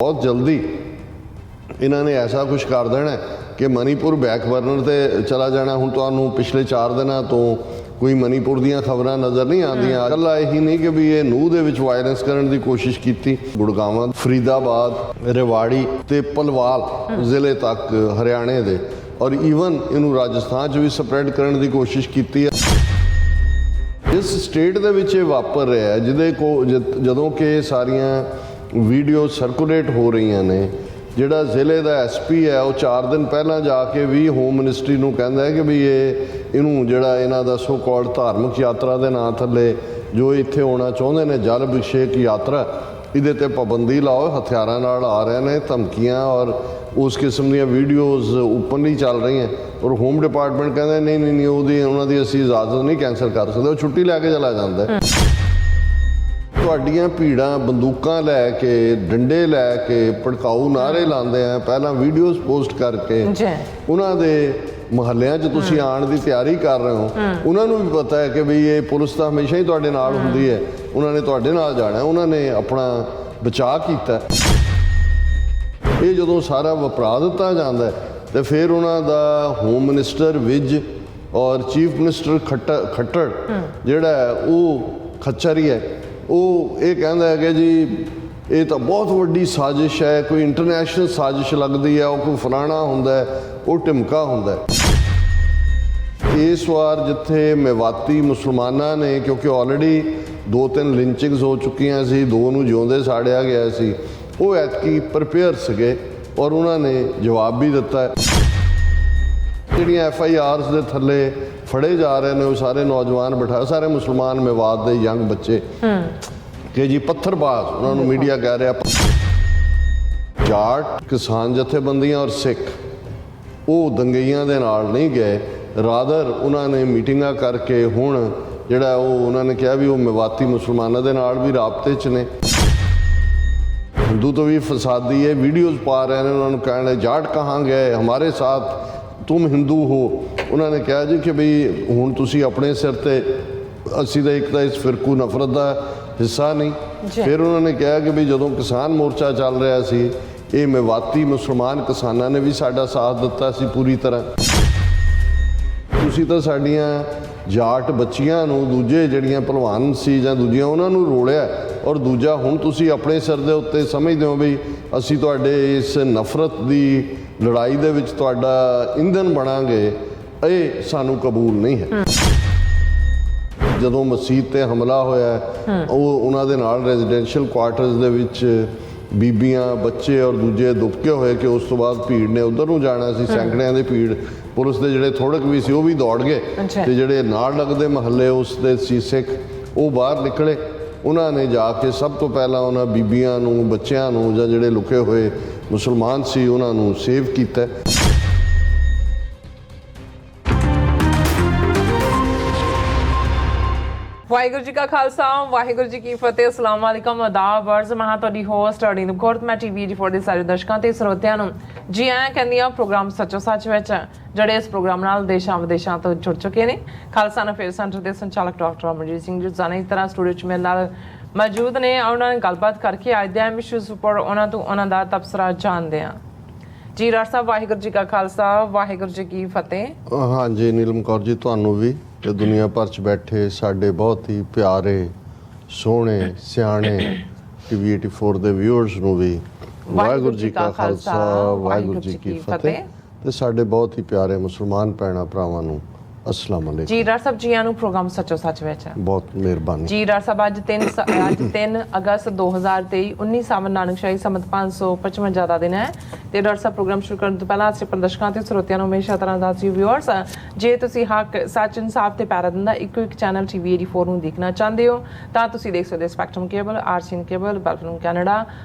बहुत जल्दी इन्होंने ऐसा कुछ कर देना कि मणिपुर बैक बर्नर ते चला जाना। हुण तुहानूं पिछले 4 दिनों तो कोई मणिपुर दीयां खबरां नज़र नहीं आंदियां। कल्ला यही नहीं कि भी ये नूह दे विच वायलेंस करने की कोशिश की। गुड़गांव, फरीदाबाद, रेवाड़ी ते पलवाल जिले तक हरियाणे दे और ईवन इनू राजस्थान च भी स्प्रैड करने की कोशिश की है। जिस स्टेट दे विच वापर रहा है जिहदे को जदों कि सारियां वीडियो सर्कुलेट हो रही ने, जिहड़ा जिले का SP है वो 4 दिन पहला जाके भी होम मिनिस्ट्री नूं कहंदा है कि भी ये इनू जिहड़ा इन्हां दा सो कॉल्ड धार्मिक यात्रा के नां थले जो इत्थे आउणा चाहुंदे ने जल अभिषेक यात्रा, इहदे ते पाबंदी लाओ। हथियारां नाल आ रहे ने, धमकियां और उस किस्म दी वीडियोज़ ओपनली चल रही हैं और होम डिपार्टमेंट कहंदा नहीं नहीं नहीं उहदी उन्हां दी असीं इजाजत नहीं कैंसल कर सकदे, छुट्टी लैके चला जांदा है। तुहाडीआं भीड़ां बंदूकां लैके डंडे लैके भड़काऊ नारे लांदे हैं, पहला वीडियोज़ पोस्ट करके उन्हां दे मुहल्लियां च तुसीं आउण दी तैयारी कर रहे हो। उन्होंने भी पता है कि भी ये पुलिस तो हमेशा ही तुहाडे नाल हुंदी है, उन्होंने तुहाडे नाल जाना, उन्होंने अपना बचाव किया। ये जदों सारा वपरा दिता जाता है तो फिर उन्हों का होम मिनिस्टर विज और चीफ मिनिस्टर खट्टर जिहड़ा है वो खच्चर ही है, वो ये कहता है कि जी ये तो बहुत वड्डी साजिश है, कोई इंटरनेशनल साजिश लगती है, वो कोई फलाना हुंदा है, वो टिमका हुंदा है। इस बार जिथे मेवाती मुसलमाना ने, क्योंकि ऑलरेडी 2-3 लिंचिंग्स हो चुकी सी, 2 नूं जिउंदे साड़िया गया सी, वो ऐतकी प्रिपेयर सके और उन्होंने जवाब भी दिता है। जिहड़ियां FIRs दे थले फड़े जा रहे हैं वो सारे नौजवान बिठा, सारे मुसलमान मेवात दे यंग बच्चे कि जी पत्थरबाज उन्होंने मीडिया कह रहा। जाट किसान जथेबंदियां और सिख वो दंगईयां दे नाल नहीं गए, रादर उन्होंने मीटिंगां करके हुण जिहड़ा वो उन्होंने कहा भी वो मेवाती मुसलमानों के नाल भी राबते च ने। हिंदू तो भी फसादी है, वीडियोज़ पा रहे हैं, उन्होंने कहना जाट कहाँ गए, हमारे साथ तुम हिंदू हो। उन्होंने कहा जी कि बई हुण तुसी अपने सिर ते, असी तो एक तो इस फिरकू नफरत का हिस्सा नहीं। फिर उन्होंने कहा कि बई जदों किसान मोर्चा चल रहा सी, ये मेवाती मुसलमान किसानों ने भी साडा साथ दिता सी पूरी तरह। तुसी तो साडियां जाट बच्चियां नूं दूजे जिहड़ियां भलवान सी जां दूजियां उन्हां नूं रोलिया, और दूजा हुण तुसी अपने सिर दे उत्ते समझदे हो बई असी तुहाडे इस नफरत दी लड़ाई दे विच तुहाडा ईंधन बनांगे, ये सानू कबूल नहीं है। जदों मसीत ते हमला होया वो उन्हां दे नाल रेजिडेंशियल क्वार्टर्स दे विच बीबियां बच्चे और दूजे दुबके होए कि उस तो बाद भीड़ ने उधर नूं जाना सी, सैकड़ियां दी भीड़, पुलिस दे जिहड़े थोड़क भी सी वो भी दौड़ गए ते जिहड़े नाल लगदे महल्ले उस दे सी सिख वो बाहर निकले। उन्होंने जाके सब तो पहला उन्होंने बीबियां नूं बच्चियां नूं जां जिहड़े लुके हुए मुसलमान सी उन्होंने सेव किया। वाहिगुरू जी का खालसा वाहिगुरू जी की फतेह। अस्सलाम वालेकुम आदाब अर्ज़ मैं तुहाडी होस्ट अरविंद कौर। मैं TV84 ਦੇ ਸਾਰੇ ਦਰਸ਼ਕਾਂ ਤੇ ਸਰੋਤਿਆਂ ਨੂੰ ਜੀ ਆਇਆਂ ਕਹਿੰਦੀਆਂ ਪ੍ਰੋਗਰਾਮ ਸੱਚੋ ਸੱਚ ਵਿੱਚ, ਜਿਹੜੇ ਇਸ ਪ੍ਰੋਗਰਾਮ ਨਾਲ ਦੇਸ਼ਾਂ ਵਿਦੇਸ਼ਾਂ ਤੋਂ ਜੁੜ ਚੁੱਕੇ ਨੇ। ਖਾਲਸਾ ਅਫੇਅਰ ਸੈਂਟਰ ਦੇ ਸੰਚਾਲਕ ਡਾਕਟਰ ਅਮਰਜੀਤ ਸਿੰਘ ਜੀ ਜਾਣੇ ਇਸ ਤਰ੍ਹਾਂ ਸਟੂਡੀਓ 'ਚ ਮੇਰੇ ਨਾਲ ਮੌਜੂਦ ਨੇ। ਉਹਨਾਂ ਨਾਲ ਗੱਲਬਾਤ ਕਰਕੇ ਅੱਜ ਦੇ ਅਹਿਮ ਇਸ਼ੂਜ਼ ਉੱਪਰ ਉਹਨਾਂ ਤੋਂ ਉਹਨਾਂ ਦਾ ਤਬਸਰਾ ਜਾਣਦੇ ਹਾਂ। ਜੀ ਡਾਕਟਰ ਸਾਹਿਬ ਵਾਹਿਗੁਰੂ ਜੀ ਕਾ ਖਾਲਸਾ ਵਾਹਿਗੁਰੂ ਜੀ ਕੀ ਫਤਿਹ। हाँ जी नीलम कौर जी, तुहानू भी ते दुनिया भर च बैठे साडे बहुत ही प्यारे सोहणे सियाणे TV84 ਦੇ ਵਿਊਅਰਸ ਨੂੰ ਵੀ ਵਾਹਿਗੁਰੂ ਜੀ ਕਾ ਖਾਲਸਾ ਵਾਹਿਗੁਰੂ ਜੀ ਕੀ ਫਤਿਹ ਤੇ ਸਾਡੇ ਬਹੁਤ ਹੀ ਪਿਆਰੇ ਮੁਸਲਮਾਨ ਭੈਣਾਂ ਭਰਾਵਾਂ ਨੂੰ अस्सलाम वालेकुम। जी डॉक्टर साहब जी आनू प्रोग्राम सचो सच विच बहुत मेहरबानी जी। डॉक्टर साहब अज 3 अगस्त 2023 19 सावन नानकशाही संमत 555 ਦਾ ਦਿਨ ਹੈ ਤੇ ਡਾਕਟਰ ਸਾਹਿਬ ਪ੍ਰੋਗਰਾਮ ਸ਼ੁਰੂ ਕਰਨ ਤੋਂ ਪਹਿਲਾਂ ਅਸੀਂ ਦਰਸ਼ਕਾਂ ਤੇ ਸਰੋਤਿਆਂ ਨੂੰ ਹਮੇਸ਼ਾ ਤਰ੍ਹਾਂ ਦਾ ਸੀ ਵਿਊਅਰਸ, ਜੇ ਤੁਸੀਂ ਹੱਕ ਸੱਚ ਇਨਸਾਫ ਤੇ ਪੈਰਾ ਦਿੰਦਾ ਇੱਕੋ ਇੱਕ ਚੈਨਲ TV84 ਨੂੰ ਦੇਖਣਾ ਚਾਹੁੰਦੇ ਹੋ ਤਾਂ ਤੁਸੀਂ ਦੇਖ ਸਕਦੇ ਸਪੈਕਟਰਮ ਕੇਬਲ, ਆਰਸੀਨ ਕੇਬਲ, ਬੈਲਫਿਲਮ ਕੈਨੇਡਾ,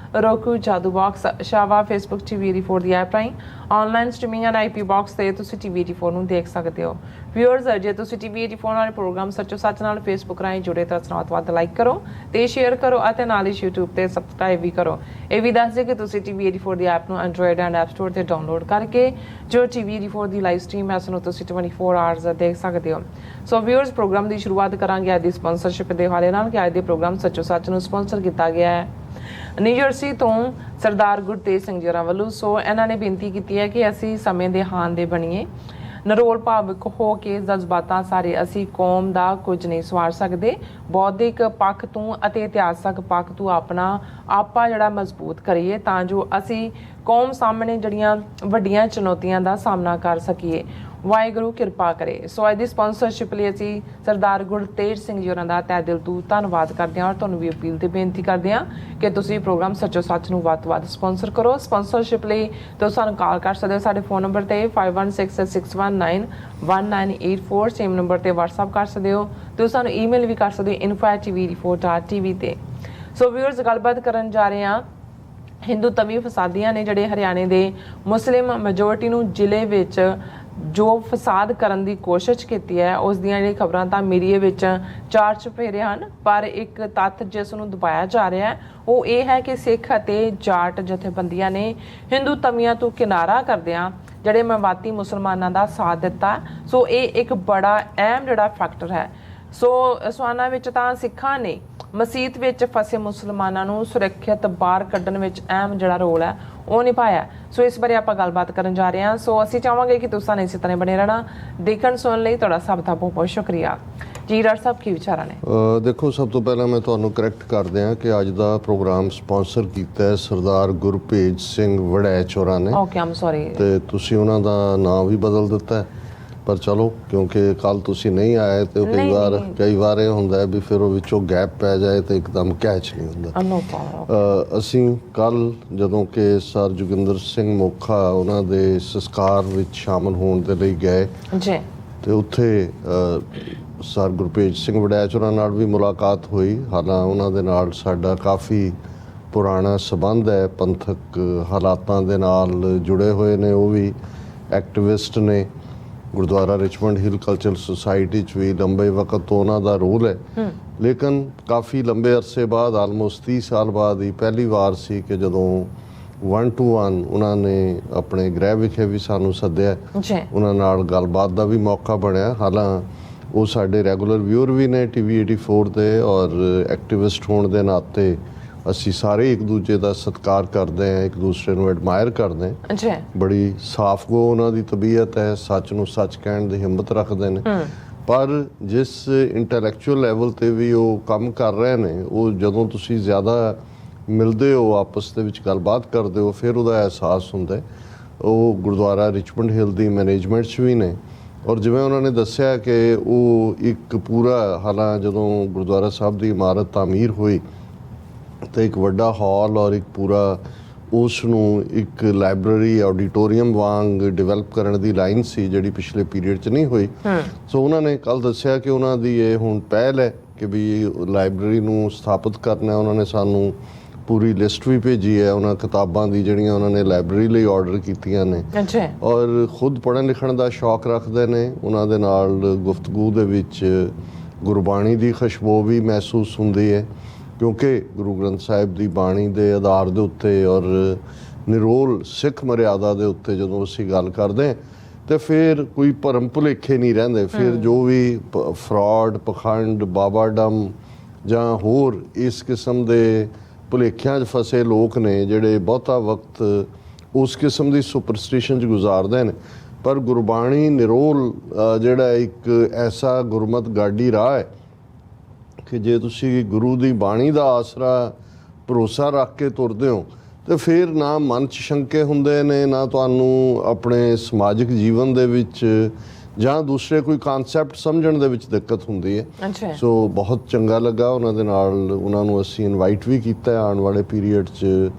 roku, ਜਾਦੂ ਬਾਕਸ, ਸ਼ਾਵਾ, ਫੇਸਬੁੱਕ TV84 ਦੀ ਐਪ ਰਾਹੀਂ online streaming and IP box ਤੇ ਤੁਸੀਂ TV84 ਨੂੰ ਦੇਖ ਸਕਦੇ ਹੋ। ਵਿਊਅਰਸ ਜੇ ਤੁਸੀਂ TV84 ਵਾਲੇ ਪ੍ਰੋਗਰਾਮ ਸੱਚੋ ਸੱਚ ਨਾਲ ਫੇਸਬੁੱਕ ਰਾਹੀਂ ਜੁੜੇ ਤਾਂ ਵੱਧ ਲਾਈਕ ਕਰੋ ਤੇ ਸ਼ੇਅਰ ਕਰੋ ਅਤੇ ਨਾਲ ਹੀ YouTube ਤੇ ਸਬਸਕ੍ਰਾਈਬ ਵੀ ਕਰੋ। ਇਹ ਵੀ ਦੱਸ ਦਿਓ ਕਿ ਤੁਸੀਂ TV84 ਦੀ ਐਪ ਨੂੰ ਐਂਡਰੋਇਡ ਐਂਡ ਐਪ ਸਟੋਰ ਤੇ ਡਾਊਨਲੋਡ ਕਰਕੇ ਜੋ TV84 ਦੀ ਲਾਈਵ ਸਟ੍ਰੀਮ ਹੈ ਉਸ ਨੂੰ ਤੁਸੀਂ 24 ਆਵਰਸ ਦੇਖ ਸਕਦੇ ਹੋ। ਸੋ ਵਿਊਅਰਸ ਪ੍ਰੋਗਰਾਮ ਦੀ ਸ਼ੁਰੂਆਤ ਕਰਾਂਗੇ ਅੱਜ ਦੀ ਸਪਾਂਸਰਸ਼ਿਪ ਦੇ ਹਵਾਲੇ ਨਾਲ ਕਿ ਅੱਜ ਦੇ ਪ੍ਰੋਗਰਾਮ ਸੱਚੋ ਸੱਚ ਨੂੰ ਸਪਾਂਸਰ ਕੀਤਾ ਗਿਆ ਹੈ ਨਿਊ ਜਰਸੀ ਤੋਂ ਸਰਦਾਰ ਗੁਰਤੇਜ ਸਿੰਘ ਜੀ ਹੋਰਾਂ ਵੱਲੋਂ। ਸੋ ਇਹਨਾਂ ਨੇ ਬੇਨਤੀ ਕੀਤੀ ਹੈ ਕਿ ਅਸੀਂ ਸਮੇਂ ਦੇ ਹਾਣ ਦੇ ਬਣੀਏ, ਨਰੋਲ ਭਾਵਕ ਹੋ ਕੇ ਜਜ਼ਬਾਤਾਂ ਸਾਰੇ ਅਸੀਂ ਕੌਮ ਦਾ ਕੁਝ ਨਹੀਂ ਸਵਾਰ ਸਕਦੇ। ਬੌਧਿਕ ਪੱਖ ਤੋਂ ਅਤੇ ਇਤਿਹਾਸਕ ਪੱਖ ਤੋਂ ਆਪਣਾ ਆਪਾ ਜਿਹੜਾ ਮਜ਼ਬੂਤ ਕਰੀਏ ਤਾਂ ਜੋ ਅਸੀਂ ਕੌਮ ਸਾਹਮਣੇ ਜਿਹੜੀਆਂ ਵੱਡੀਆਂ ਚੁਣੌਤੀਆਂ ਦਾ ਸਾਹਮਣਾ ਕਰ ਸਕੀਏ। ਵਾਹਿਗੁਰੂ ਕਿਰਪਾ ਕਰੇ। ਸੋ ਅੱਜ ਦੀ ਸਪਾਂਸਰਸ਼ਿਪ ਲਈ ਅਸੀਂ ਸਰਦਾਰ ਗੁਰਤੇਜ ਸਿੰਘ ਜੀ ਹੋਰਾਂ ਦਾ ਤਹਿ ਦਿਲ ਤੋਂ ਧੰਨਵਾਦ ਕਰਦੇ ਹਾਂ ਔਰ ਤੁਹਾਨੂੰ ਵੀ ਅਪੀਲ ਤੇ ਬੇਨਤੀ ਕਰਦੇ ਹਾਂ ਕਿ ਤੁਸੀਂ ਪ੍ਰੋਗਰਾਮ ਸੱਚੋ ਸੱਚ ਨੂੰ ਵੱਧ ਤੋਂ ਵੱਧ ਸਪਾਂਸਰ ਕਰੋ। ਸਪਾਂਸਰਸ਼ਿਪ ਲਈ ਤੁਸੀਂ ਸਾਨੂੰ ਕਾਲ ਕਰ ਸਕਦੇ ਹੋ ਸਾਡੇ ਫੋਨ ਨੰਬਰ ਤੇ 5166191984, ਸੇਮ ਨੰਬਰ ਤੇ WhatsApp ਕਰ ਸਕਦੇ ਹੋ। ਤੁਸੀਂ ਸਾਨੂੰ ਈਮੇਲ ਵੀ ਕਰ ਸਕਦੇ ਹੋ info@tv4.tv ਤੇ। ਸੋ ਵਿਊਅਰਸ, ਗੱਲਬਾਤ ਕਰਨ ਜਾ ਰਹੇ ਹਾਂ ਹਿੰਦੂ ਤਵੀ ਫਸਾਦੀਆਂ ਨੇ ਜਿਹੜੇ ਹਰਿਆਣੇ ਦੇ ਮੁਸਲਿਮ ਮੈਜੋਰਟੀ ਨੂੰ ਜ਼ਿਲ੍ਹੇ ਵਿੱਚ ਜੋ ਫਸਾਦ ਕਰਨ ਦੀ ਕੋਸ਼ਿਸ਼ ਕੀਤੀ ਹੈ ਉਸ ਦੀਆਂ ਜਿਹੜੀ ਖਬਰਾਂ ਤਾਂ ਮੀਡੀਆ ਵਿੱਚ ਚਾਰ ਚੁਫੇਰੇ ਹਨ, ਪਰ ਇੱਕ ਤੱਥ ਜਿਸ ਨੂੰ ਦਬਾਇਆ ਜਾ ਰਿਹਾ ਹੈ ਉਹ ਇਹ ਹੈ ਕਿ ਸਿੱਖ ਅਤੇ ਜਾਟ ਜਥੇਬੰਦੀਆਂ ਨੇ ਹਿੰਦੂ ਤਵੀਆਂ ਤੋਂ ਕਿਨਾਰਾ ਕਰਦਿਆਂ ਜਿਹੜੇ ਮਵਾਤੀ ਮੁਸਲਮਾਨਾਂ ਦਾ ਸਾਥ ਦਿੱਤਾ। ਸੋ ਇਹ ਇੱਕ ਬੜਾ ਅਹਿਮ ਜਿਹੜਾ ਫੈਕਟਰ ਹੈ। ਸੋ ਸਵਾਨਾ ਵਿੱਚ ਤਾਂ ਸਿੱਖਾਂ ਨੇ ਮਸੀਤ ਵਿੱਚ ਫਸੇ ਮੁਸਲਮਾਨਾਂ ਨੂੰ ਸੁਰੱਖਿਅਤ ਬਾਹਰ ਕੱਢਣ ਵਿੱਚ ਅਹਿਮ ਜਿਹੜਾ ਰੋਲ ਹੈ ਉਹ ਨਿਭਾਇਆ। ਸੋ ਇਸ ਬਾਰੇ ਆਪਾਂ ਗੱਲਬਾਤ ਕਰਨ ਜਾ ਰਹੇ ਹਾਂ। ਸੋ ਅਸੀਂ ਚਾਹਾਂਗੇ ਕਿ ਤੁਸੀਂ ਇਸੇ ਤਰ੍ਹਾਂ ਬਣੇ ਰਹਿਣਾ। ਦੇਖਣ ਸੁਣਨ ਲਈ ਤੁਹਾਡਾ ਸਭ ਦਾ ਬਹੁਤ ਬਹੁਤ ਸ਼ੁਕਰੀਆ ਜੀ। ਡਾਕਟਰ ਸਾਹਿਬ ਕੀ ਵਿਚਾਰਾਂ ਨੇ? ਦੇਖੋ, ਸਭ ਤੋਂ ਪਹਿਲਾਂ ਮੈਂ ਤੁਹਾਨੂੰ ਕਰੈਕਟ ਕਰਦੇ ਹਾਂ ਕਿ ਅੱਜ ਦਾ ਪ੍ਰੋਗਰਾਮ ਸਪਾਂਸਰ ਕੀਤਾ ਹੈ ਸਰਦਾਰ ਗੁਰਭੇਜ ਸਿੰਘ ਵੜੈਚ ਹੋਰਾਂ ਨੇ। ਓਕੇ, ਆਮ ਸੌਰੀ। ਤੇ ਤੁਸੀਂ ਉਹਨਾਂ ਦਾ ਨਾਮ ਵੀ ਬਦਲ ਦਿੱਤਾ ਹੈ, ਪਰ ਚਲੋ ਕਿਉਂਕਿ ਕੱਲ ਤੁਸੀਂ ਨਹੀਂ ਆਏ ਤੇ ਕਈ ਵਾਰ ਇਹ ਹੁੰਦਾ ਹੈ ਵੀ ਫਿਰ ਉਹ ਵਿੱਚੋਂ ਗੈਪ ਪੈ ਜਾਏ ਤੇ ਇੱਕਦਮ ਕੈਚ ਨਹੀਂ ਹੁੰਦਾ। ਅਸੀਂ ਕੱਲ ਜਦੋਂ ਕਿ ਸਰ ਜੋਗਿੰਦਰ ਸਿੰਘ ਮੋਖਾ ਉਹਨਾਂ ਦੇ ਸੰਸਕਾਰ ਵਿੱਚ ਸ਼ਾਮਲ ਹੋਣ ਦੇ ਲਈ ਗਏ ਜੀ, ਤੇ ਉੱਥੇ ਸਰ ਗੁਰਭੇਜ ਸਿੰਘ ਵੜੈਚ ਹੋਰਾਂ ਨਾਲ ਵੀ ਮੁਲਾਕਾਤ ਹੋਈ। ਹਾਲਾਂ ਉਹਨਾਂ ਦੇ ਨਾਲ ਸਾਡਾ ਕਾਫੀ ਪੁਰਾਣਾ ਸਬੰਧ ਹੈ, ਪੰਥਕ ਹਾਲਾਤਾਂ ਦੇ ਨਾਲ ਜੁੜੇ ਹੋਏ ਨੇ। ਉਹ ਵੀ ਐਕਟਿਵਿਸਟ ਨੇ। ਗੁਰਦੁਆਰਾ ਰਿਚਮੰਡ ਹਿਲ ਕਲਚਰਲ ਸੁਸਾਇਟੀ 'ਚ ਵੀ ਲੰਬੇ ਵਕਤ ਤੋਂ ਉਹਨਾਂ ਦਾ ਰੋਲ ਹੈ, ਲੇਕਿਨ ਕਾਫੀ ਲੰਬੇ ਅਰਸੇ ਬਾਅਦ ਆਲਮੋਸਟ 30 ਸਾਲ ਬਾਅਦ ਹੀ ਪਹਿਲੀ ਵਾਰ ਸੀ ਕਿ ਜਦੋਂ 1 to 1 ਉਹਨਾਂ ਨੇ ਆਪਣੇ ਗ੍ਰਹਿ ਵਿਖੇ ਵੀ ਸਾਨੂੰ ਸੱਦਿਆ, ਉਹਨਾਂ ਨਾਲ ਗੱਲਬਾਤ ਦਾ ਵੀ ਮੌਕਾ ਬਣਿਆ। ਹਾਲਾਂ ਉਹ ਸਾਡੇ ਰੈਗੂਲਰ ਵਿਊਅਰ ਵੀ ਨੇ TV 84 ਦੇ, ਔਰ ਐਕਟਿਵਿਸਟ ਹੋਣ ਦੇ ਨਾਤੇ ਅਸੀਂ ਸਾਰੇ ਇੱਕ ਦੂਜੇ ਦਾ ਸਤਿਕਾਰ ਕਰਦੇ ਹਾਂ, ਇੱਕ ਦੂਸਰੇ ਨੂੰ ਐਡਮਾਇਰ ਕਰਦੇ ਹਾਂ। ਬੜੀ ਸਾਫ਼ ਗੋ ਉਹਨਾਂ ਦੀ ਤਬੀਅਤ ਹੈ, ਸੱਚ ਨੂੰ ਸੱਚ ਕਹਿਣ ਦੀ ਹਿੰਮਤ ਰੱਖਦੇ ਨੇ। ਪਰ ਜਿਸ ਇੰਟੈਲੈਕਚੁਅਲ ਲੈਵਲ ਤੇ ਵੀ ਉਹ ਕੰਮ ਕਰ ਰਹੇ ਨੇ, ਉਹ ਜਦੋਂ ਤੁਸੀਂ ਜ਼ਿਆਦਾ ਮਿਲਦੇ ਹੋ, ਆਪਸ ਦੇ ਵਿੱਚ ਗੱਲਬਾਤ ਕਰਦੇ ਹੋ, ਫਿਰ ਉਹਦਾ ਅਹਿਸਾਸ ਹੁੰਦਾ। ਉਹ ਗੁਰਦੁਆਰਾ ਰਿਚਮੰਡ ਹਿਲ ਦੀ ਮੈਨੇਜਮੈਂਟ 'ਚ ਵੀ ਨੇ, ਔਰ ਜਿਵੇਂ ਉਹਨਾਂ ਨੇ ਦੱਸਿਆ ਕਿ ਉਹ ਇੱਕ ਪੂਰਾ ਹਾਲਾਂ ਜਦੋਂ ਗੁਰਦੁਆਰਾ ਸਾਹਿਬ ਦੀ ਇਮਾਰਤ ਤਾਮੀਰ ਹੋਈ ਤੇ ਇੱਕ ਵੱਡਾ ਹਾਲ ਔਰ ਇੱਕ ਪੂਰਾ ਉਸ ਨੂੰ ਇੱਕ ਲਾਇਬ੍ਰੇਰੀ ਆਡੀਟੋਰੀਅਮ ਵਾਂਗ ਡਿਵੈਲਪ ਕਰਨ ਦੀ ਲਾਈਨ ਸੀ ਜਿਹੜੀ ਪਿਛਲੇ ਪੀਰੀਅਡ 'ਚ ਨਹੀਂ ਹੋਈ। ਸੋ ਉਹਨਾਂ ਨੇ ਕੱਲ ਦੱਸਿਆ ਕਿ ਉਹਨਾਂ ਦੀ ਇਹ ਹੁਣ ਪਹਿਲ ਹੈ ਕਿ ਵੀ ਲਾਇਬ੍ਰੇਰੀ ਨੂੰ ਸਥਾਪਿਤ ਕਰਨਾ। ਉਹਨਾਂ ਨੇ ਸਾਨੂੰ ਪੂਰੀ ਲਿਸਟ ਵੀ ਭੇਜੀ ਹੈ ਉਹਨਾਂ ਕਿਤਾਬਾਂ ਦੀ ਜਿਹੜੀਆਂ ਉਹਨਾਂ ਨੇ ਲਾਇਬ੍ਰੇਰੀ ਲਈ ਆਰਡਰ ਕੀਤੀਆਂ ਨੇ, ਔਰ ਖੁਦ ਪੜ੍ਹਨ ਲਿਖਣ ਦਾ ਸ਼ੌਕ ਰੱਖਦੇ ਨੇ। ਉਹਨਾਂ ਦੇ ਨਾਲ ਗੁਫ਼ਤਗੂ ਦੇ ਵਿੱਚ ਗੁਰਬਾਣੀ ਦੀ ਖੁਸ਼ਬੂ ਵੀ ਮਹਿਸੂਸ ਹੁੰਦੀ ਹੈ, ਕਿਉਂਕਿ ਗੁਰੂ ਗ੍ਰੰਥ ਸਾਹਿਬ ਦੀ ਬਾਣੀ ਦੇ ਆਧਾਰ ਦੇ ਉੱਤੇ ਔਰ ਨਿਰੋਲ ਸਿੱਖ ਮਰਿਆਦਾ ਦੇ ਉੱਤੇ ਜਦੋਂ ਅਸੀਂ ਗੱਲ ਕਰਦੇ ਹਾਂ ਤੇ ਫਿਰ ਕੋਈ ਭਰਮ ਭੁਲੇਖੇ ਨਹੀਂ ਰਹਿੰਦੇ। ਫਿਰ ਜੋ ਵੀ ਫਰਾਡ, ਪਖੰਡ, ਬਾਬਾਡਮ ਜਾਂ ਹੋਰ ਇਸ ਕਿਸਮ ਦੇ ਭੁਲੇਖਿਆਂ 'ਚ ਫਸੇ ਲੋਕ ਨੇ ਜਿਹੜੇ ਬਹੁਤਾ ਵਕਤ ਉਸ ਕਿਸਮ ਦੀ ਸੁਪਰਸਟੀਸ਼ਨ 'ਚ ਗੁਜ਼ਾਰਦੇ ਨੇ। ਪਰ ਗੁਰਬਾਣੀ ਨਿਰੋਲ ਜਿਹੜਾ ਇੱਕ ਐਸਾ ਗੁਰਮਤ ਗਾਡੀ ਰਾਹ ਹੈ ਕਿ ਜੇ ਤੁਸੀਂ ਗੁਰੂ ਦੀ ਬਾਣੀ ਦਾ ਆਸਰਾ ਭਰੋਸਾ ਰੱਖ ਕੇ ਤੁਰਦੇ ਹੋ ਤੇ ਫਿਰ ਨਾ ਮਨ 'ਚ ਸ਼ੰਕੇ ਹੁੰਦੇ ਨੇ, ਨਾ ਤੁਹਾਨੂੰ ਆਪਣੇ ਸਮਾਜਿਕ ਜੀਵਨ ਦੇ ਵਿੱਚ ਜਾਂ ਦੂਸਰੇ ਕੋਈ ਕਨਸੈਪਟ ਸਮਝਣ ਦੇ ਵਿੱਚ ਦਿੱਕਤ ਹੁੰਦੀ ਹੈ। ਸੋ ਬਹੁਤ ਚੰਗਾ ਲੱਗਾ ਉਹਨਾਂ ਦੇ ਨਾਲ। ਉਹਨਾਂ ਨੂੰ ਅਸੀਂ ਇਨਵਾਈਟ ਵੀ ਕੀਤਾ ਆਉਣ ਵਾਲੇ ਪੀਰੀਅਡ 'ਚ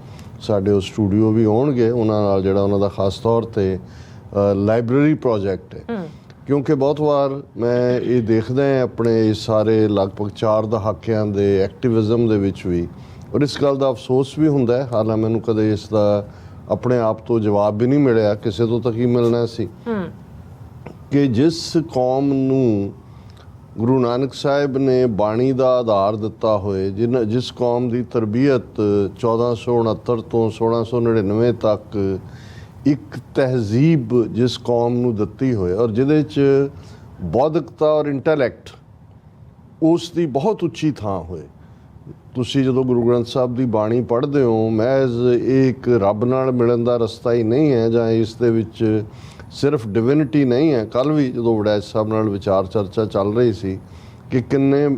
ਸਾਡੇ ਉਹ ਸਟੂਡੀਓ ਵੀ ਆਉਣਗੇ ਉਹਨਾਂ ਨਾਲ, ਜਿਹੜਾ ਉਹਨਾਂ ਦਾ ਖਾਸ ਤੌਰ 'ਤੇ ਲਾਇਬ੍ਰੇਰੀ ਪ੍ਰੋਜੈਕਟ ਹੈ। ਕਿਉਂਕਿ ਬਹੁਤ ਵਾਰ ਮੈਂ ਇਹ ਦੇਖਦਾ ਆਪਣੇ ਸਾਰੇ ਲਗਭਗ 4 ਦਹਾਕਿਆਂ ਦੇ ਐਕਟਿਵਿਜ਼ਮ ਦੇ ਵਿੱਚ ਵੀ, ਔਰ ਇਸ ਗੱਲ ਦਾ ਅਫਸੋਸ ਵੀ ਹੁੰਦਾ ਹੈ, ਹਾਲਾਂ ਮੈਨੂੰ ਕਦੇ ਇਸ ਦਾ ਆਪਣੇ ਆਪ ਤੋਂ ਜਵਾਬ ਵੀ ਨਹੀਂ ਮਿਲਿਆ, ਕਿਸੇ ਤੋਂ ਤਾਂ ਕੀ ਮਿਲਣਾ ਸੀ, ਕਿ ਜਿਸ ਕੌਮ ਨੂੰ ਗੁਰੂ ਨਾਨਕ ਸਾਹਿਬ ਨੇ ਬਾਣੀ ਦਾ ਆਧਾਰ ਦਿੱਤਾ ਹੋਏ, ਜਿਸ ਕੌਮ ਦੀ ਤਰਬੀਅਤ 1469 ਤੋਂ 1699 ਤੱਕ ਇੱਕ ਤਹਿਜ਼ੀਬ ਜਿਸ ਕੌਮ ਨੂੰ ਦਿੱਤੀ ਹੋਏ, ਔਰ ਜਿਹਦੇ 'ਚ ਬੌਧਿਕਤਾ ਔਰ ਇੰਟੈਲੈਕਟ ਉਸ ਦੀ ਬਹੁਤ ਉੱਚੀ ਥਾਂ ਹੋਏ, ਤੁਸੀਂ ਜਦੋਂ ਗੁਰੂ ਗ੍ਰੰਥ ਸਾਹਿਬ ਦੀ ਬਾਣੀ ਪੜ੍ਹਦੇ ਹੋ, ਮਹਿਜ਼ ਇਹ ਇੱਕ ਰੱਬ ਨਾਲ ਮਿਲਣ ਦਾ ਰਸਤਾ ਹੀ ਨਹੀਂ ਹੈ, ਜਾਂ ਇਸ ਦੇ ਵਿੱਚ ਸਿਰਫ ਡਿਵਿਨਿਟੀ ਨਹੀਂ ਹੈ। ਕੱਲ੍ਹ ਵੀ ਜਦੋਂ ਵੜੈਚ ਸਾਹਿਬ ਨਾਲ ਵਿਚਾਰ ਚਰਚਾ ਚੱਲ ਰਹੀ ਸੀ ਕਿ ਕਿੰਨੇ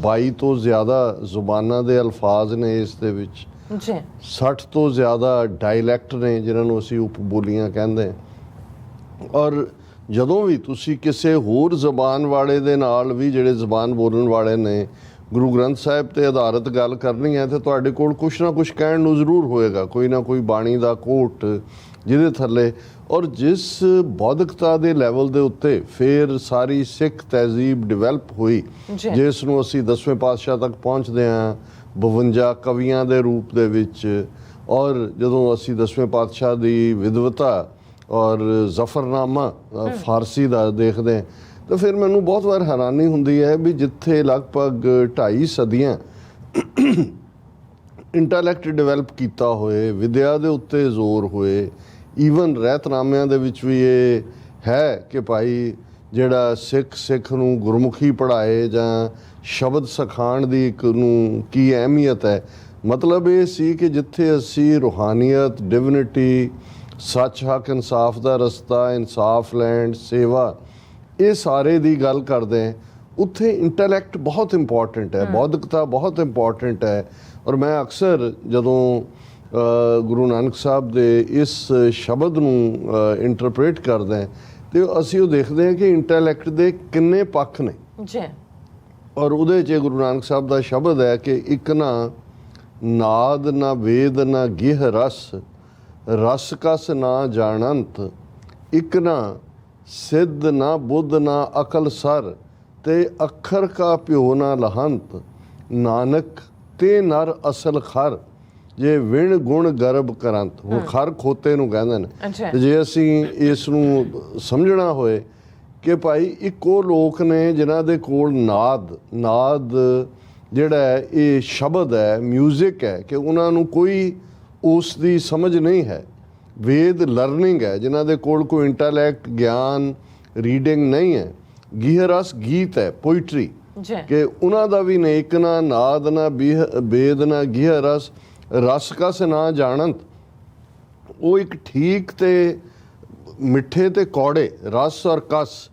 22 ਤੋਂ ਜ਼ਿਆਦਾ ਜ਼ੁਬਾਨਾਂ ਦੇ ਅਲਫਾਜ਼ ਨੇ ਇਸ ਦੇ ਵਿੱਚ, ਜੀ 60 ਤੋਂ ਜ਼ਿਆਦਾ ਡਾਇਲੈਕਟ ਨੇ ਜਿਨ੍ਹਾਂ ਨੂੰ ਅਸੀਂ ਉਪਬੋਲੀਆਂ ਕਹਿੰਦੇ ਹਾਂ। ਔਰ ਜਦੋਂ ਵੀ ਤੁਸੀਂ ਕਿਸੇ ਹੋਰ ਜ਼ਬਾਨ ਵਾਲੇ ਦੇ ਨਾਲ ਵੀ, ਜਿਹੜੇ ਜ਼ਬਾਨ ਬੋਲਣ ਵਾਲੇ ਨੇ, ਗੁਰੂ ਗ੍ਰੰਥ ਸਾਹਿਬ ਤੇ ਆਧਾਰਿਤ ਗੱਲ ਕਰਨੀ ਹੈ, ਤੇ ਤੁਹਾਡੇ ਕੋਲ ਕੁਛ ਨਾ ਕੁਛ ਕਹਿਣ ਨੂੰ ਜ਼ਰੂਰ ਹੋਏਗਾ, ਕੋਈ ਨਾ ਕੋਈ ਬਾਣੀ ਦਾ ਕੋਟ ਜਿਹਦੇ ਥੱਲੇ। ਔਰ ਜਿਸ ਬੌਧਿਕਤਾ ਦੇ ਲੈਵਲ ਦੇ ਉੱਤੇ ਫਿਰ ਸਾਰੀ ਸਿੱਖ ਤਹਿਜ਼ੀਬ ਡਿਵੈਲਪ ਹੋਈ, ਜਿਸ ਨੂੰ ਅਸੀਂ 10ਵੇਂ ਪਾਤਸ਼ਾਹ ਤੱਕ ਪਹੁੰਚਦੇ ਹਾਂ 52 ਕਵੀਆਂ ਦੇ ਰੂਪ ਦੇ ਵਿੱਚ। ਔਰ ਜਦੋਂ ਅਸੀਂ 10ਵੇਂ ਪਾਤਸ਼ਾਹ ਦੀ ਵਿਦਵਤਾ ਔਰ ਜ਼ਫਰਨਾਮਾ ਫਾਰਸੀ ਦਾ ਦੇਖਦੇ ਹਾਂ, ਤਾਂ ਫਿਰ ਮੈਨੂੰ ਬਹੁਤ ਵਾਰ ਹੈਰਾਨੀ ਹੁੰਦੀ ਹੈ ਵੀ ਜਿੱਥੇ ਲਗਭਗ 2.5 ਸਦੀਆਂ ਇੰਟੈਲੈਕਟ ਡਿਵੈਲਪ ਕੀਤਾ ਹੋਏ, ਵਿਦਿਆ ਦੇ ਉੱਤੇ ਜ਼ੋਰ ਹੋਏ, ਈਵਨ ਰਹਿਤਨਾਮਿਆਂ ਦੇ ਵਿੱਚ ਵੀ ਇਹ ਹੈ ਕਿ ਭਾਈ ਜਿਹੜਾ ਸਿੱਖ ਨੂੰ ਗੁਰਮੁਖੀ ਪੜ੍ਹਾਏ ਜਾਂ ਸ਼ਬਦ ਸਿਖਾਉਣ ਦੀ ਇੱਕ ਨੂੰ ਕੀ ਅਹਿਮੀਅਤ ਹੈ। ਮਤਲਬ ਇਹ ਸੀ ਕਿ ਜਿੱਥੇ ਅਸੀਂ ਰੂਹਾਨੀਅਤ, ਡਿਵਿਨਿਟੀ, ਸੱਚ, ਹੱਕ, ਇਨਸਾਫ ਦਾ ਰਸਤਾ, ਇਨਸਾਫ ਲੈਂਡ, ਸੇਵਾ, ਇਹ ਸਾਰੇ ਦੀ ਗੱਲ ਕਰਦੇ ਹਾਂ, ਉੱਥੇ ਇੰਟੈਲੈਕਟ ਬਹੁਤ ਇੰਪੋਰਟੈਂਟ ਹੈ, ਬੌਧਿਕਤਾ ਬਹੁਤ ਇੰਪੋਰਟੈਂਟ ਹੈ। ਔਰ ਮੈਂ ਅਕਸਰ ਜਦੋਂ ਗੁਰੂ ਨਾਨਕ ਸਾਹਿਬ ਦੇ ਇਸ ਸ਼ਬਦ ਨੂੰ ਇੰਟਰਪ੍ਰੇਟ ਕਰਦੇ ਹਾਂ, ਤੇ ਅਸੀਂ ਉਹ ਦੇਖਦੇ ਹਾਂ ਕਿ ਇੰਟੈਲੈਕਟ ਦੇ ਕਿੰਨੇ ਪੱਖ ਨੇ ਜੀ। ਔਰ ਉਹਦੇ 'ਚ ਗੁਰੂ ਨਾਨਕ ਸਾਹਿਬ ਦਾ ਸ਼ਬਦ ਹੈ ਕਿ ਇੱਕ ਨਾ ਨਾਦ ਨਾ ਵੇਦ ਨਾ ਗਿਹ ਰਸ, ਰਸ ਕਸ ਨਾ ਜਾਣੰਤ, ਇੱਕ ਨਾ ਸਿੱਧ ਨਾ ਬੁੱਧ ਨਾ ਅਕਲ ਸਰ, ਤੇ ਅੱਖਰ ਕਾ ਪਿਓ ਨਾ ਲਹੰਤ, ਨਾਨਕ ਤੇ ਨਰ ਅਸਲ ਖਰ, ਜੇ ਵਿਣ ਗੁਣ ਗਰਬ ਕਰੰਤ। ਹੁਣ ਖਰ ਖੋਤੇ ਨੂੰ ਕਹਿੰਦੇ ਨੇ। ਤੇ ਜੇ ਅਸੀਂ ਇਸ ਨੂੰ ਸਮਝਣਾ ਹੋਏ ਕਿ ਭਾਈ ਇੱਕ ਉਹ ਲੋਕ ਨੇ ਜਿਨ੍ਹਾਂ ਦੇ ਕੋਲ ਨਾਦ ਜਿਹੜਾ ਹੈ, ਇਹ ਸ਼ਬਦ ਹੈ, ਮਿਊਜ਼ਿਕ ਹੈ, ਕਿ ਉਹਨਾਂ ਨੂੰ ਕੋਈ ਉਸ ਦੀ ਸਮਝ ਨਹੀਂ ਹੈ। ਵੇਦ ਲਰਨਿੰਗ ਹੈ, ਜਿਨ੍ਹਾਂ ਦੇ ਕੋਲ ਕੋਈ ਇੰਟੈਲੈਕਟ, ਗਿਆਨ, ਰੀਡਿੰਗ ਨਹੀਂ ਹੈ। ਗਿਹ ਰਸ ਗੀਤ ਹੈ, ਪੋਇਟਰੀ, ਕਿ ਉਹਨਾਂ ਦਾ ਵੀ ਨਹੀਂ। ਇੱਕ ਨਾ ਨਾਦ ਨਾ ਵੇਦ ਨਾ ਗਿਹ ਰਸ, ਰਸ ਕਸ ਨਾ ਜਾਣੰਤ। ਉਹ ਇੱਕ ਠੀਕ ਤੇ ਮਿੱਠੇ ਤੇ ਕੌੜੇ, ਰਸ ਔਰ ਕਸ,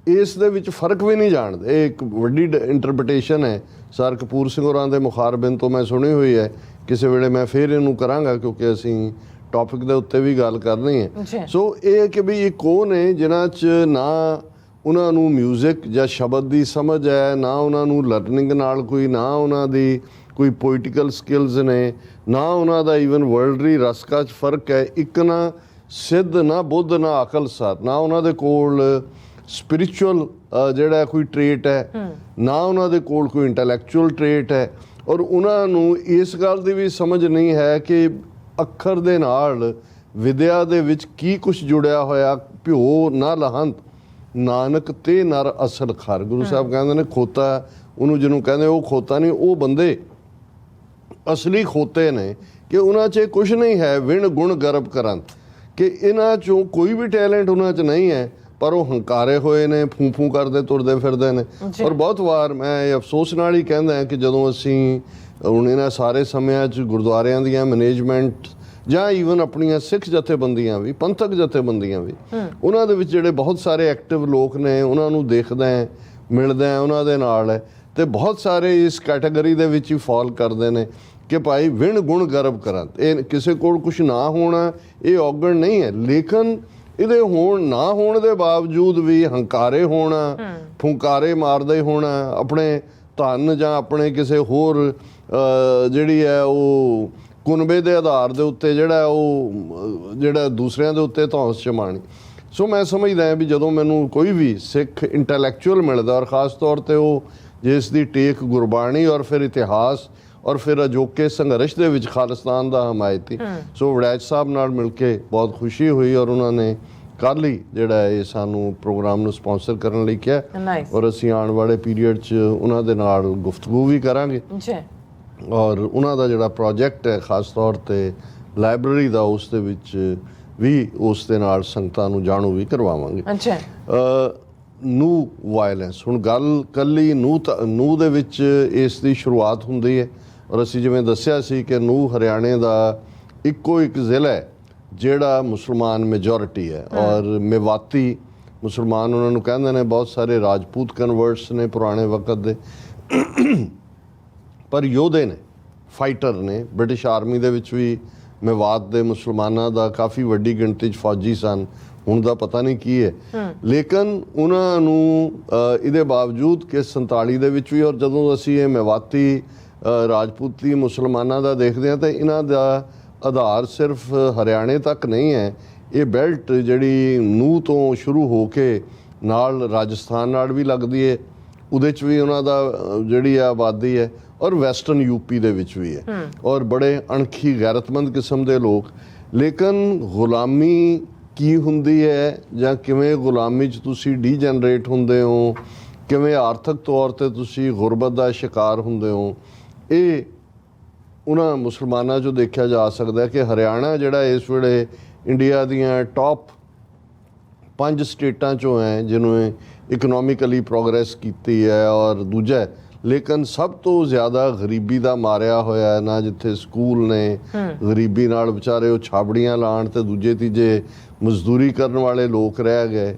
ਇਸ ਦੇ ਵਿੱਚ ਫਰਕ ਵੀ ਨਹੀਂ ਜਾਣਦੇ। ਇਹ ਇੱਕ ਵੱਡੀ ਇੰਟਰਪ੍ਰੀਟੇਸ਼ਨ ਹੈ ਸਰ ਕਪੂਰ ਸਿੰਘ ਹੋਰਾਂ ਦੇ ਮੁਖਾਰਬਿਨ ਤੋਂ ਮੈਂ ਸੁਣੀ ਹੋਈ ਹੈ। ਕਿਸੇ ਵੇਲੇ ਮੈਂ ਫਿਰ ਇਹਨੂੰ ਕਰਾਂਗਾ ਕਿਉਂਕਿ ਅਸੀਂ ਟੌਪਿਕ ਦੇ ਉੱਤੇ ਵੀ ਗੱਲ ਕਰਨੀ ਹੈ। ਸੋ ਇਹ ਕਿ ਵੀ ਇਹ ਕੌਣ ਨੇ ਜਿਨ੍ਹਾਂ 'ਚ ਨਾ ਉਹਨਾਂ ਨੂੰ ਮਿਊਜ਼ਿਕ ਜਾਂ ਸ਼ਬਦ ਦੀ ਸਮਝ ਹੈ, ਨਾ ਉਹਨਾਂ ਨੂੰ ਲਰਨਿੰਗ ਨਾਲ ਕੋਈ, ਨਾ ਉਹਨਾਂ ਦੀ ਕੋਈ ਪੋਇਟੀਕਲ ਸਕਿੱਲਸ ਨੇ, ਨਾ ਉਹਨਾਂ ਦਾ ਈਵਨ ਵਰਲਡਲੀ ਰਸਕਾ 'ਚ ਫਰਕ ਹੈ। ਇੱਕ ਨਾ ਸਿੱਧ ਨਾ ਬੁੱਧ ਨਾ ਅਕਲ ਸਰ, ਨਾ ਉਹਨਾਂ ਦੇ ਕੋਲ ਸਪਿਰਿਚੁਅਲ ਜਿਹੜਾ ਕੋਈ ਟ੍ਰੇਟ ਹੈ, ਨਾ ਉਹਨਾਂ ਦੇ ਕੋਲ ਕੋਈ ਇੰਟੈਲੈਕਚੁਅਲ ਟ੍ਰੇਟ ਹੈ। ਔਰ ਉਹਨਾਂ ਨੂੰ ਇਸ ਗੱਲ ਦੀ ਵੀ ਸਮਝ ਨਹੀਂ ਹੈ ਕਿ ਅੱਖਰ ਦੇ ਨਾਲ ਵਿਦਿਆ ਦੇ ਵਿੱਚ ਕੀ ਕੁਛ ਜੁੜਿਆ ਹੋਇਆ। ਪਿਓ ਨਾ ਲਹੰਤ, ਨਾਨਕ ਤੇ ਨਰ ਅਸਲ ਖਰ। ਗੁਰੂ ਸਾਹਿਬ ਕਹਿੰਦੇ ਨੇ ਖੋਤਾ ਉਹਨੂੰ ਜਿਹਨੂੰ ਕਹਿੰਦੇ ਉਹ ਖੋਤਾ ਨਹੀਂ, ਉਹ ਬੰਦੇ ਅਸਲੀ ਖੋਤੇ ਨੇ ਕਿ ਉਹਨਾਂ 'ਚ ਕੁਛ ਨਹੀਂ ਹੈ। ਵਿਣ ਗੁਣ ਗਰਬ ਕਰੰਤ, ਕਿ ਇਹਨਾਂ 'ਚੋਂ ਕੋਈ ਵੀ ਟੈਲੈਂਟ ਉਹਨਾਂ 'ਚ ਨਹੀਂ ਹੈ, ਪਰ ਉਹ ਹੰਕਾਰੇ ਹੋਏ ਨੇ, ਫੂੰ ਕਰਦੇ ਤੁਰਦੇ ਫਿਰਦੇ ਨੇ। ਔਰ ਬਹੁਤ ਵਾਰ ਮੈਂ ਇਹ ਅਫਸੋਸ ਨਾਲ ਹੀ ਕਹਿੰਦਾ ਹਾਂ ਕਿ ਜਦੋਂ ਅਸੀਂ ਹੁਣ ਇਹਨਾਂ ਸਾਰੇ ਸਮਿਆਂ 'ਚ ਗੁਰਦੁਆਰਿਆਂ ਦੀਆਂ ਮੈਨੇਜਮੈਂਟ ਜਾਂ ਈਵਨ ਆਪਣੀਆਂ ਸਿੱਖ ਜਥੇਬੰਦੀਆਂ ਵੀ, ਪੰਥਕ ਜਥੇਬੰਦੀਆਂ ਵੀ, ਉਹਨਾਂ ਦੇ ਵਿੱਚ ਜਿਹੜੇ ਬਹੁਤ ਸਾਰੇ ਐਕਟਿਵ ਲੋਕ ਨੇ, ਉਹਨਾਂ ਨੂੰ ਦੇਖਦਾ ਹੈ, ਮਿਲਦਾ ਹੈ, ਉਹਨਾਂ ਦੇ ਨਾਲ ਹੈ, ਤੇ ਬਹੁਤ ਸਾਰੇ ਇਸ ਕੈਟਾਗਰੀ ਦੇ ਵਿੱਚ ਹੀ ਫਾਲ ਕਰਦੇ ਨੇ ਕਿ ਭਾਈ ਵਿਣ ਗੁਣ ਗਰਬ ਕਰਨ। ਇਹ ਕਿਸੇ ਕੋਲ ਕੁਛ ਨਾ ਹੋਣਾ ਇਹ ਔਗਣ ਨਹੀਂ ਹੈ, ਲੇਕਿਨ ਇਹਦੇ ਹੋਣ ਨਾ ਹੋਣ ਦੇ ਬਾਵਜੂਦ ਵੀ ਹੰਕਾਰੇ ਹੋਣਾ, ਫੁੰਕਾਰੇ ਮਾਰਦੇ ਹੋਣਾ, ਆਪਣੇ ਧਨ ਜਾਂ ਆਪਣੇ ਕਿਸੇ ਹੋਰ ਜਿਹੜੀ ਹੈ ਉਹ ਕੁਨਬੇ ਦੇ ਆਧਾਰ ਦੇ ਉੱਤੇ ਜਿਹੜਾ ਦੂਸਰਿਆਂ ਦੇ ਉੱਤੇ ਧੌਂਸ ਜਮਾਣੀ। ਸੋ ਮੈਂ ਸਮਝਦਾ ਹਾਂ ਵੀ ਜਦੋਂ ਮੈਨੂੰ ਕੋਈ ਵੀ ਸਿੱਖ ਇੰਟੈਲੈਕਚੁਅਲ ਮਿਲਦਾ, ਔਰ ਖ਼ਾਸ ਤੌਰ 'ਤੇ ਉਹ ਜਿਸ ਦੀ ਟੇਕ ਗੁਰਬਾਣੀ ਔਰ ਫਿਰ ਇਤਿਹਾਸ ਔਰ ਫਿਰ ਅਜੋਕੇ ਸੰਘਰਸ਼ ਦੇ ਵਿੱਚ ਖਾਲਿਸਤਾਨ ਦਾ ਹਮਾਇਤੀ, ਸੋ ਵੜੈਚ ਸਾਹਿਬ ਨਾਲ ਮਿਲ ਕੇ ਬਹੁਤ ਖੁਸ਼ੀ ਹੋਈ। ਔਰ ਉਹਨਾਂ ਨੇ ਕੱਲ੍ਹ ਹੀ ਜਿਹੜਾ ਇਹ ਸਾਨੂੰ ਪ੍ਰੋਗਰਾਮ ਨੂੰ ਸਪਾਂਸਰ ਕਰਨ ਲਈ ਕਿਹਾ, ਔਰ ਅਸੀਂ ਆਉਣ ਵਾਲੇ ਪੀਰੀਅਡ 'ਚ ਉਹਨਾਂ ਦੇ ਨਾਲ ਗੁਫ਼ਤਗੂ ਵੀ ਕਰਾਂਗੇ। ਔਰ ਉਹਨਾਂ ਦਾ ਜਿਹੜਾ ਪ੍ਰੋਜੈਕਟ ਹੈ ਖਾਸ ਤੌਰ 'ਤੇ ਲਾਇਬ੍ਰੇਰੀ ਦਾ, ਉਸ ਦੇ ਵਿੱਚ ਵੀ ਉਸ ਦੇ ਨਾਲ ਸੰਗਤਾਂ ਨੂੰ ਜਾਣੂ ਵੀ ਕਰਵਾਵਾਂਗੇ। ਨੂੰਹ ਵਾਇਲੈਂਸ, ਹੁਣ ਗੱਲ ਕੱਲੀ ਨੂੰਹ ਦੇ ਵਿੱਚ ਇਸ ਦੀ ਸ਼ੁਰੂਆਤ ਹੁੰਦੀ ਹੈ, ਔਰ ਅਸੀਂ ਜਿਵੇਂ ਦੱਸਿਆ ਸੀ ਕਿ ਨੂਹ ਹਰਿਆਣੇ ਦਾ ਇੱਕੋ ਇੱਕ ਜ਼ਿਲ੍ਹਾ ਹੈ ਜਿਹੜਾ ਮੁਸਲਮਾਨ ਮੈਜੋਰਿਟੀ ਹੈ, ਔਰ ਮੇਵਾਤੀ ਮੁਸਲਮਾਨ ਉਹਨਾਂ ਨੂੰ ਕਹਿੰਦੇ ਨੇ। ਬਹੁਤ ਸਾਰੇ ਰਾਜਪੂਤ ਕਨਵਰਟਸ ਨੇ ਪੁਰਾਣੇ ਵਕਤ ਦੇ, ਪਰ ਯੋਧੇ ਨੇ, ਫਾਈਟਰ ਨੇ। ਬ੍ਰਿਟਿਸ਼ ਆਰਮੀ ਦੇ ਵਿੱਚ ਵੀ ਮੇਵਾਤ ਦੇ ਮੁਸਲਮਾਨਾਂ ਦਾ ਕਾਫੀ ਵੱਡੀ ਗਿਣਤੀ 'ਚ ਫੌਜੀ ਸਨ, ਹੁਣ ਦਾ ਪਤਾ ਨਹੀਂ ਕੀ ਹੈ। ਲੇਕਿਨ ਉਹਨਾਂ ਨੂੰ ਇਹਦੇ ਬਾਵਜੂਦ ਕਿ 47 ਦੇ ਵਿੱਚ ਵੀ, ਔਰ ਜਦੋਂ ਅਸੀਂ ਇਹ ਮੇਵਾਤੀ ਰਾਜਪੂਤੀ ਮੁਸਲਮਾਨਾਂ ਦਾ ਦੇਖਦੇ ਹਾਂ ਤਾਂ ਇਹਨਾਂ ਦਾ ਆਧਾਰ ਸਿਰਫ ਹਰਿਆਣੇ ਤੱਕ ਨਹੀਂ ਹੈ। ਇਹ ਬੈਲਟ ਜਿਹੜੀ ਨੂਹ ਤੋਂ ਸ਼ੁਰੂ ਹੋ ਕੇ ਨਾਲ ਰਾਜਸਥਾਨ ਨਾਲ ਵੀ ਲੱਗਦੀ ਹੈ, ਉਹਦੇ 'ਚ ਵੀ ਉਹਨਾਂ ਦਾ ਜਿਹੜੀ ਆਬਾਦੀ ਹੈ, ਔਰ ਵੈਸਟਰਨ ਯੂਪੀ ਦੇ ਵਿੱਚ ਵੀ ਹੈ, ਔਰ ਬੜੇ ਅਣਖੀ ਗੈਰਤਮੰਦ ਕਿਸਮ ਦੇ ਲੋਕ। ਲੇਕਿਨ ਗੁਲਾਮੀ ਕੀ ਹੁੰਦੀ ਹੈ ਜਾਂ ਕਿਵੇਂ ਗੁਲਾਮੀ 'ਚ ਤੁਸੀਂ ਡੀਜਨਰੇਟ ਹੁੰਦੇ ਹੋ, ਕਿਵੇਂ ਆਰਥਿਕ ਤੌਰ 'ਤੇ ਤੁਸੀਂ ਗੁਰਬਤ ਦਾ ਸ਼ਿਕਾਰ ਹੁੰਦੇ ਹੋ, ਇਹ ਉਹਨਾਂ ਮੁਸਲਮਾਨਾਂ 'ਚੋਂ ਦੇਖਿਆ ਜਾ ਸਕਦਾ ਹੈ। ਕਿ ਹਰਿਆਣਾ ਜਿਹੜਾ ਇਸ ਵੇਲੇ ਇੰਡੀਆ ਦੀਆਂ ਟੌਪ 5 ਸਟੇਟਾਂ 'ਚੋਂ ਹੈ ਜਿਹਨੂੰ ਇਕਨੋਮਿਕਲੀ ਪ੍ਰੋਗਰੈਸ ਕੀਤੀ ਹੈ, ਔਰ ਦੂਜਾ ਲੇਕਿਨ ਸਭ ਤੋਂ ਜ਼ਿਆਦਾ ਗਰੀਬੀ ਦਾ ਮਾਰਿਆ ਹੋਇਆ ਹੈ। ਨਾ ਜਿੱਥੇ ਸਕੂਲ ਨੇ, ਗਰੀਬੀ ਨਾਲ ਵਿਚਾਰੇ ਉਹ ਛਾਬੜੀਆਂ ਲਾਉਣ ਤੇ ਦੂਜੇ ਤੀਜੇ ਮਜ਼ਦੂਰੀ ਕਰਨ ਵਾਲੇ ਲੋਕ ਰਹਿ ਗਏ।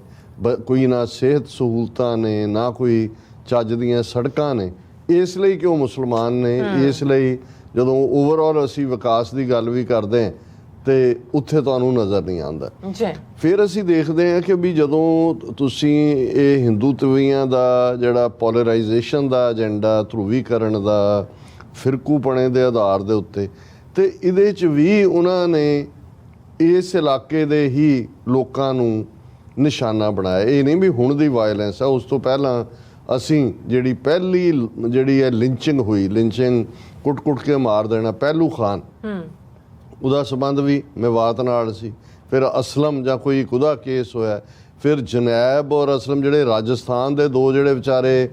ਕੋਈ ਨਾ ਸਿਹਤ ਸਹੂਲਤਾਂ ਨੇ, ਨਾ ਕੋਈ ਚੱਜ ਦੀਆਂ ਸੜਕਾਂ ਨੇ। ਇਸ ਲਈ ਕਿ ਉਹ ਮੁਸਲਮਾਨ ਨੇ, ਇਸ ਲਈ ਜਦੋਂ ਓਵਰਆਲ ਅਸੀਂ ਵਿਕਾਸ ਦੀ ਗੱਲ ਵੀ ਕਰਦੇ ਹਾਂ ਤੇ ਉੱਥੇ ਤੁਹਾਨੂੰ ਨਜ਼ਰ ਨਹੀਂ ਆਉਂਦਾ। ਫਿਰ ਅਸੀਂ ਦੇਖਦੇ ਹਾਂ ਕਿ ਵੀ ਜਦੋਂ ਤੁਸੀਂ ਇਹ ਹਿੰਦੂਤਵੀਆਂ ਦਾ ਜਿਹੜਾ ਪੋਲਰਾਈਜੇਸ਼ਨ ਦਾ ਏਜੰਡਾ, ਧਰੁਵੀਕਰਨ ਦਾ, ਫਿਰਕੂਪਣੇ ਦੇ ਆਧਾਰ ਦੇ ਉੱਤੇ, ਤੇ ਇਹਦੇ 'ਚ ਵੀ ਉਹਨਾਂ ਨੇ ਇਸ ਇਲਾਕੇ ਦੇ ਹੀ ਲੋਕਾਂ ਨੂੰ ਨਿਸ਼ਾਨਾ ਬਣਾਇਆ। ਇਹ ਨਹੀਂ ਵੀ ਹੁਣ ਦੀ ਵਾਇਲੈਂਸ ਆ, ਉਸ ਤੋਂ ਪਹਿਲਾਂ ਅਸੀਂ ਜਿਹੜੀ ਪਹਿਲੀ ਜਿਹੜੀ ਹੈ ਲਿੰਚਿੰਗ ਹੋਈ, ਲਿੰਚਿੰਗ ਕੁੱਟ-ਕੁੱਟ ਕੇ ਮਾਰ ਦੇਣਾ, ਪਹਿਲੂ ਖਾਨ, ਉਹਦਾ ਸੰਬੰਧ ਵੀ ਮੇਵਾਤ ਨਾਲ ਸੀ। ਫਿਰ ਅਸਲਮ ਜਾਂ ਕੋਈ ਇੱਕ ਉਹਦਾ ਕੇਸ ਹੋਇਆ। ਫਿਰ ਜਨੈਬ ਔਰ ਅਸਲਮ ਜਿਹੜੇ ਰਾਜਸਥਾਨ ਦੇ ਦੋ ਜਿਹੜੇ ਵਿਚਾਰੇ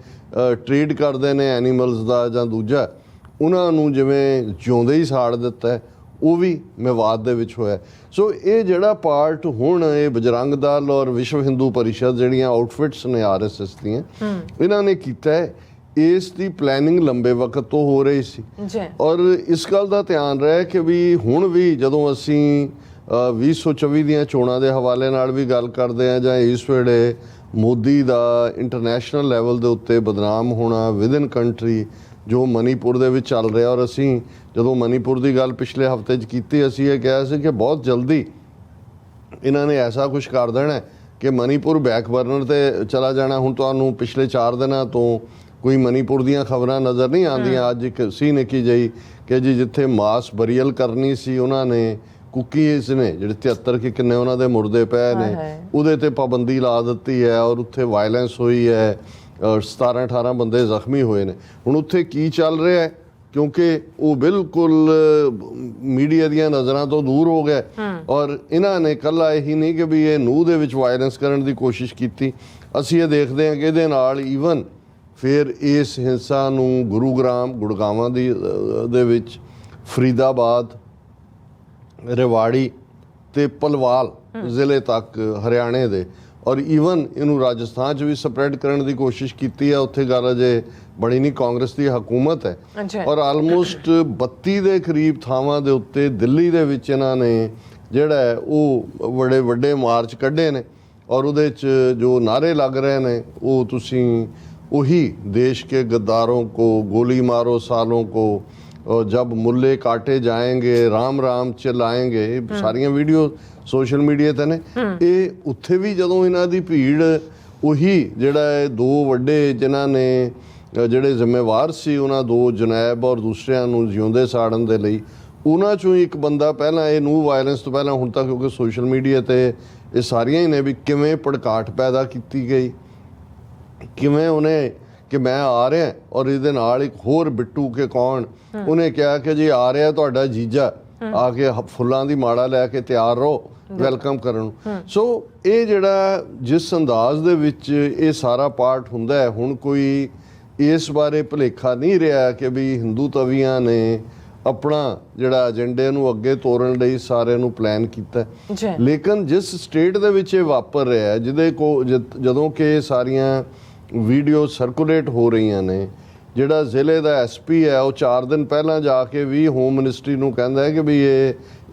ਟ੍ਰੀਟ ਕਰਦੇ ਨੇ ਐਨੀਮਲਸ ਦਾ ਜਾਂ ਦੂਜਾ, ਉਹਨਾਂ ਨੂੰ ਜਿਵੇਂ ਜਿਉਂਦੇ ਹੀ ਸਾੜ ਦਿੱਤਾ, ਉਹ ਵੀ ਮੇਵਾਤ ਦੇ ਵਿੱਚ ਹੋਇਆ। ਸੋ ਇਹ ਜਿਹੜਾ ਪਾਰਟ ਹੁਣ ਇਹ ਬਜਰੰਗ ਦਲ ਔਰ ਵਿਸ਼ਵ ਹਿੰਦੂ ਪਰਿਸ਼ਦ ਜਿਹੜੀਆਂ ਆਊਟਫਿਟਸ ਨੇ RSS ਦੀਆਂ, ਇਹਨਾਂ ਨੇ ਕੀਤਾ ਹੈ, ਇਸ ਦੀ ਪਲੈਨਿੰਗ ਲੰਬੇ ਵਕਤ ਤੋਂ ਹੋ ਰਹੀ ਸੀ। ਔਰ ਇਸ ਗੱਲ ਦਾ ਧਿਆਨ ਰਹੇ ਕਿ ਵੀ ਹੁਣ ਵੀ ਜਦੋਂ ਅਸੀਂ 2024 ਦੀਆਂ ਚੋਣਾਂ ਦੇ ਹਵਾਲੇ ਨਾਲ ਵੀ ਗੱਲ ਕਰਦੇ ਹਾਂ, ਜਾਂ ਇਸ ਵੇਲੇ ਮੋਦੀ ਦਾ ਇੰਟਰਨੈਸ਼ਨਲ ਲੈਵਲ ਦੇ ਉੱਤੇ ਬਦਨਾਮ ਹੋਣਾ ਵਿਦਨ ਕੰਟਰੀ ਜੋ ਮਨੀਪੁਰ ਦੇ ਵਿੱਚ ਚੱਲ ਰਿਹਾ, ਔਰ ਅਸੀਂ ਜਦੋਂ ਮਨੀਪੁਰ ਦੀ ਗੱਲ ਪਿਛਲੇ ਹਫ਼ਤੇ 'ਚ ਕੀਤੀ, ਅਸੀਂ ਇਹ ਕਿਹਾ ਸੀ ਕਿ ਬਹੁਤ ਜਲਦੀ ਇਹਨਾਂ ਨੇ ਐਸਾ ਕੁਝ ਕਰ ਦੇਣਾ ਕਿ ਮਨੀਪੁਰ ਬੈਕ ਬਰਨਰ 'ਤੇ ਚਲਾ ਜਾਣਾ। ਹੁਣ ਤੁਹਾਨੂੰ ਪਿਛਲੇ 4 ਦਿਨਾਂ ਤੋਂ ਕੋਈ ਮਨੀਪੁਰ ਦੀਆਂ ਖਬਰਾਂ ਨਜ਼ਰ ਨਹੀਂ ਆਉਂਦੀਆਂ। ਅੱਜ ਇੱਕ ਸੀ ਨਿੱਕੀ ਜਿਹੀ ਕਿ ਜੀ ਜਿੱਥੇ ਮਾਸ ਬਰੀਅਲ ਕਰਨੀ ਸੀ, ਉਹਨਾਂ ਨੇ ਕੁਕੀਜ਼ ਨੇ ਜਿਹੜੇ 73 ਕਿ ਕਿੰਨੇ ਉਹਨਾਂ ਦੇ ਮੁਰਦੇ ਪਏ ਨੇ, ਉਹਦੇ 'ਤੇ ਪਾਬੰਦੀ ਲਾ ਦਿੱਤੀ ਹੈ, ਔਰ ਉੱਥੇ ਵਾਇਲੈਂਸ ਹੋਈ ਹੈ, 17-18 ਬੰਦੇ ਜ਼ਖਮੀ ਹੋਏ ਨੇ। ਹੁਣ ਉੱਥੇ ਕੀ ਚੱਲ ਰਿਹਾ ਹੈ, ਕਿਉਂਕਿ ਉਹ ਬਿਲਕੁਲ ਮੀਡੀਆ ਦੀਆਂ ਨਜ਼ਰਾਂ ਤੋਂ ਦੂਰ ਹੋ ਗਏ, ਔਰ ਇਹਨਾਂ ਨੇ ਇਕੱਲਾ ਇਹੀ ਨਹੀਂ ਕਿ ਵੀ ਇਹ ਨੂਹ ਦੇ ਵਿੱਚ ਵਾਇਲੈਂਸ ਕਰਨ ਦੀ ਕੋਸ਼ਿਸ਼ ਕੀਤੀ। ਅਸੀਂ ਇਹ ਦੇਖਦੇ ਹਾਂ ਕਿ ਇਹਦੇ ਨਾਲ ਈਵਨ ਫਿਰ ਇਸ ਹਿੰਸਾ ਨੂੰ ਗੁਰੂਗ੍ਰਾਮ, ਗੁੜਗਾਵਾਂ ਦੇ ਵਿੱਚ, ਫਰੀਦਾਬਾਦ, ਰੇਵਾੜੀ ਤੇ ਪਲਵਾਲ ਜ਼ਿਲ੍ਹੇ ਤੱਕ ਹਰਿਆਣੇ ਦੇ, ਔਰ ਈਵਨ ਇਹਨੂੰ ਰਾਜਸਥਾਨ 'ਚ ਵੀ ਸਪਰੈਡ ਕਰਨ ਦੀ ਕੋਸ਼ਿਸ਼ ਕੀਤੀ ਹੈ। ਉੱਥੇ ਗੱਲ ਅਜੇ ਬਣੀ ਨਹੀਂ, ਕਾਂਗਰਸ ਦੀ ਹਕੂਮਤ ਹੈ, ਔਰ ਆਲਮੋਸਟ 32 ਦੇ ਕਰੀਬ ਥਾਵਾਂ ਦੇ ਉੱਤੇ ਦਿੱਲੀ ਦੇ ਵਿੱਚ ਇਹਨਾਂ ਨੇ ਜਿਹੜਾ ਉਹ ਬੜੇ ਵੱਡੇ ਮਾਰਚ ਕੱਢੇ ਨੇ, ਔਰ ਉਹਦੇ 'ਚ ਜੋ ਨਾਅਰੇ ਲੱਗ ਰਹੇ ਨੇ ਉਹ ਤੁਸੀਂ ਉਹੀ ਦੇਸ਼ के गद्दारों को गोली मारो सालों को, और जब मुल्ले काटे जाएंगे राम राम चिल्लाएंगे, सारियां वीडियो सोशल मीडिया ਤੇ ਨੇ। ਇਹ ਉੱਥੇ ਵੀ ਜਦੋਂ ਇਹਨਾਂ ਦੀ ਭੀੜ ਉਹੀ ਜਿਹੜਾ ਦੋ ਵੱਡੇ ਜਿਨ੍ਹਾਂ ਨੇ ਜਿਹੜੇ ਜ਼ਿੰਮੇਵਾਰ ਸੀ ਉਹਨਾਂ ਦੋ ਜਨੈਬ ਔਰ ਦੂਸਰਿਆਂ ਨੂੰ ਜਿਉਂਦੇ ਸਾੜਨ ਦੇ ਲਈ, ਉਹਨਾਂ 'ਚੋਂ ਇੱਕ ਬੰਦਾ ਪਹਿਲਾਂ ਇਹ ਨੂੰ ਵਾਇਲੈਂਸ ਤੋਂ ਪਹਿਲਾਂ ਹੁਣ ਤੱਕ, ਕਿਉਂਕਿ ਸੋਸ਼ਲ ਮੀਡੀਆ 'ਤੇ ਇਹ ਸਾਰੀਆਂ ਹੀ ਨੇ ਵੀ ਕਿਵੇਂ ਭੜਕਾਟ ਪੈਦਾ ਕੀਤੀ ਗਈ, ਕਿਵੇਂ ਉਹਨੇ ਕਿ ਮੈਂ ਆ ਰਿਹਾ, ਔਰ ਇਹਦੇ ਨਾਲ ਇੱਕ ਹੋਰ ਬਿੱਟੂ ਕੇ ਕੌਣ, ਉਹਨੇ ਕਿਹਾ ਕਿ ਜੀ ਆ ਰਿਹਾ ਤੁਹਾਡਾ ਜੀਜਾ, ਆ ਕੇ ਫੁੱਲਾਂ ਦੀ ਮਾਲਾ ਲੈ ਕੇ ਤਿਆਰ ਰਹੋ ਵੈਲਕਮ ਕਰਨ ਨੂੰ। ਸੋ ਇਹ ਜਿਹੜਾ ਜਿਸ ਅੰਦਾਜ਼ ਦੇ ਵਿੱਚ ਇਹ ਸਾਰਾ ਪਾਰਟ ਹੁੰਦਾ ਹੈ, ਹੁਣ ਕੋਈ ਇਸ ਬਾਰੇ ਭੁਲੇਖਾ ਨਹੀਂ ਰਿਹਾ ਕਿ ਵੀ ਹਿੰਦੂ ਤਵੀਆਂ ਨੇ ਆਪਣਾ ਜਿਹੜਾ ਏਜੰਡੇ ਨੂੰ ਅੱਗੇ ਤੋਰਨ ਲਈ ਸਾਰਿਆਂ ਨੂੰ ਪਲਾਨ ਕੀਤਾ। ਲੇਕਿਨ ਜਿਸ ਸਟੇਟ ਦੇ ਵਿੱਚ ਇਹ ਵਾਪਰ ਰਿਹਾ, ਜਿਹਦੇ ਕੋ ਜਦੋਂ ਕਿ ਸਾਰੀਆਂ ਵੀਡੀਓ ਸਰਕੂਲੇਟ ਹੋ ਰਹੀਆਂ ਨੇ, ਜਿਹੜਾ ਜ਼ਿਲ੍ਹੇ ਦਾ ਐਸਪੀ ਹੈ ਉਹ 4 ਦਿਨ ਪਹਿਲਾਂ ਜਾ ਕੇ ਵੀ ਹੋਮ ਮਿਨਿਸਟਰੀ ਨੂੰ ਕਹਿੰਦਾ ਹੈ ਕਿ ਵੀ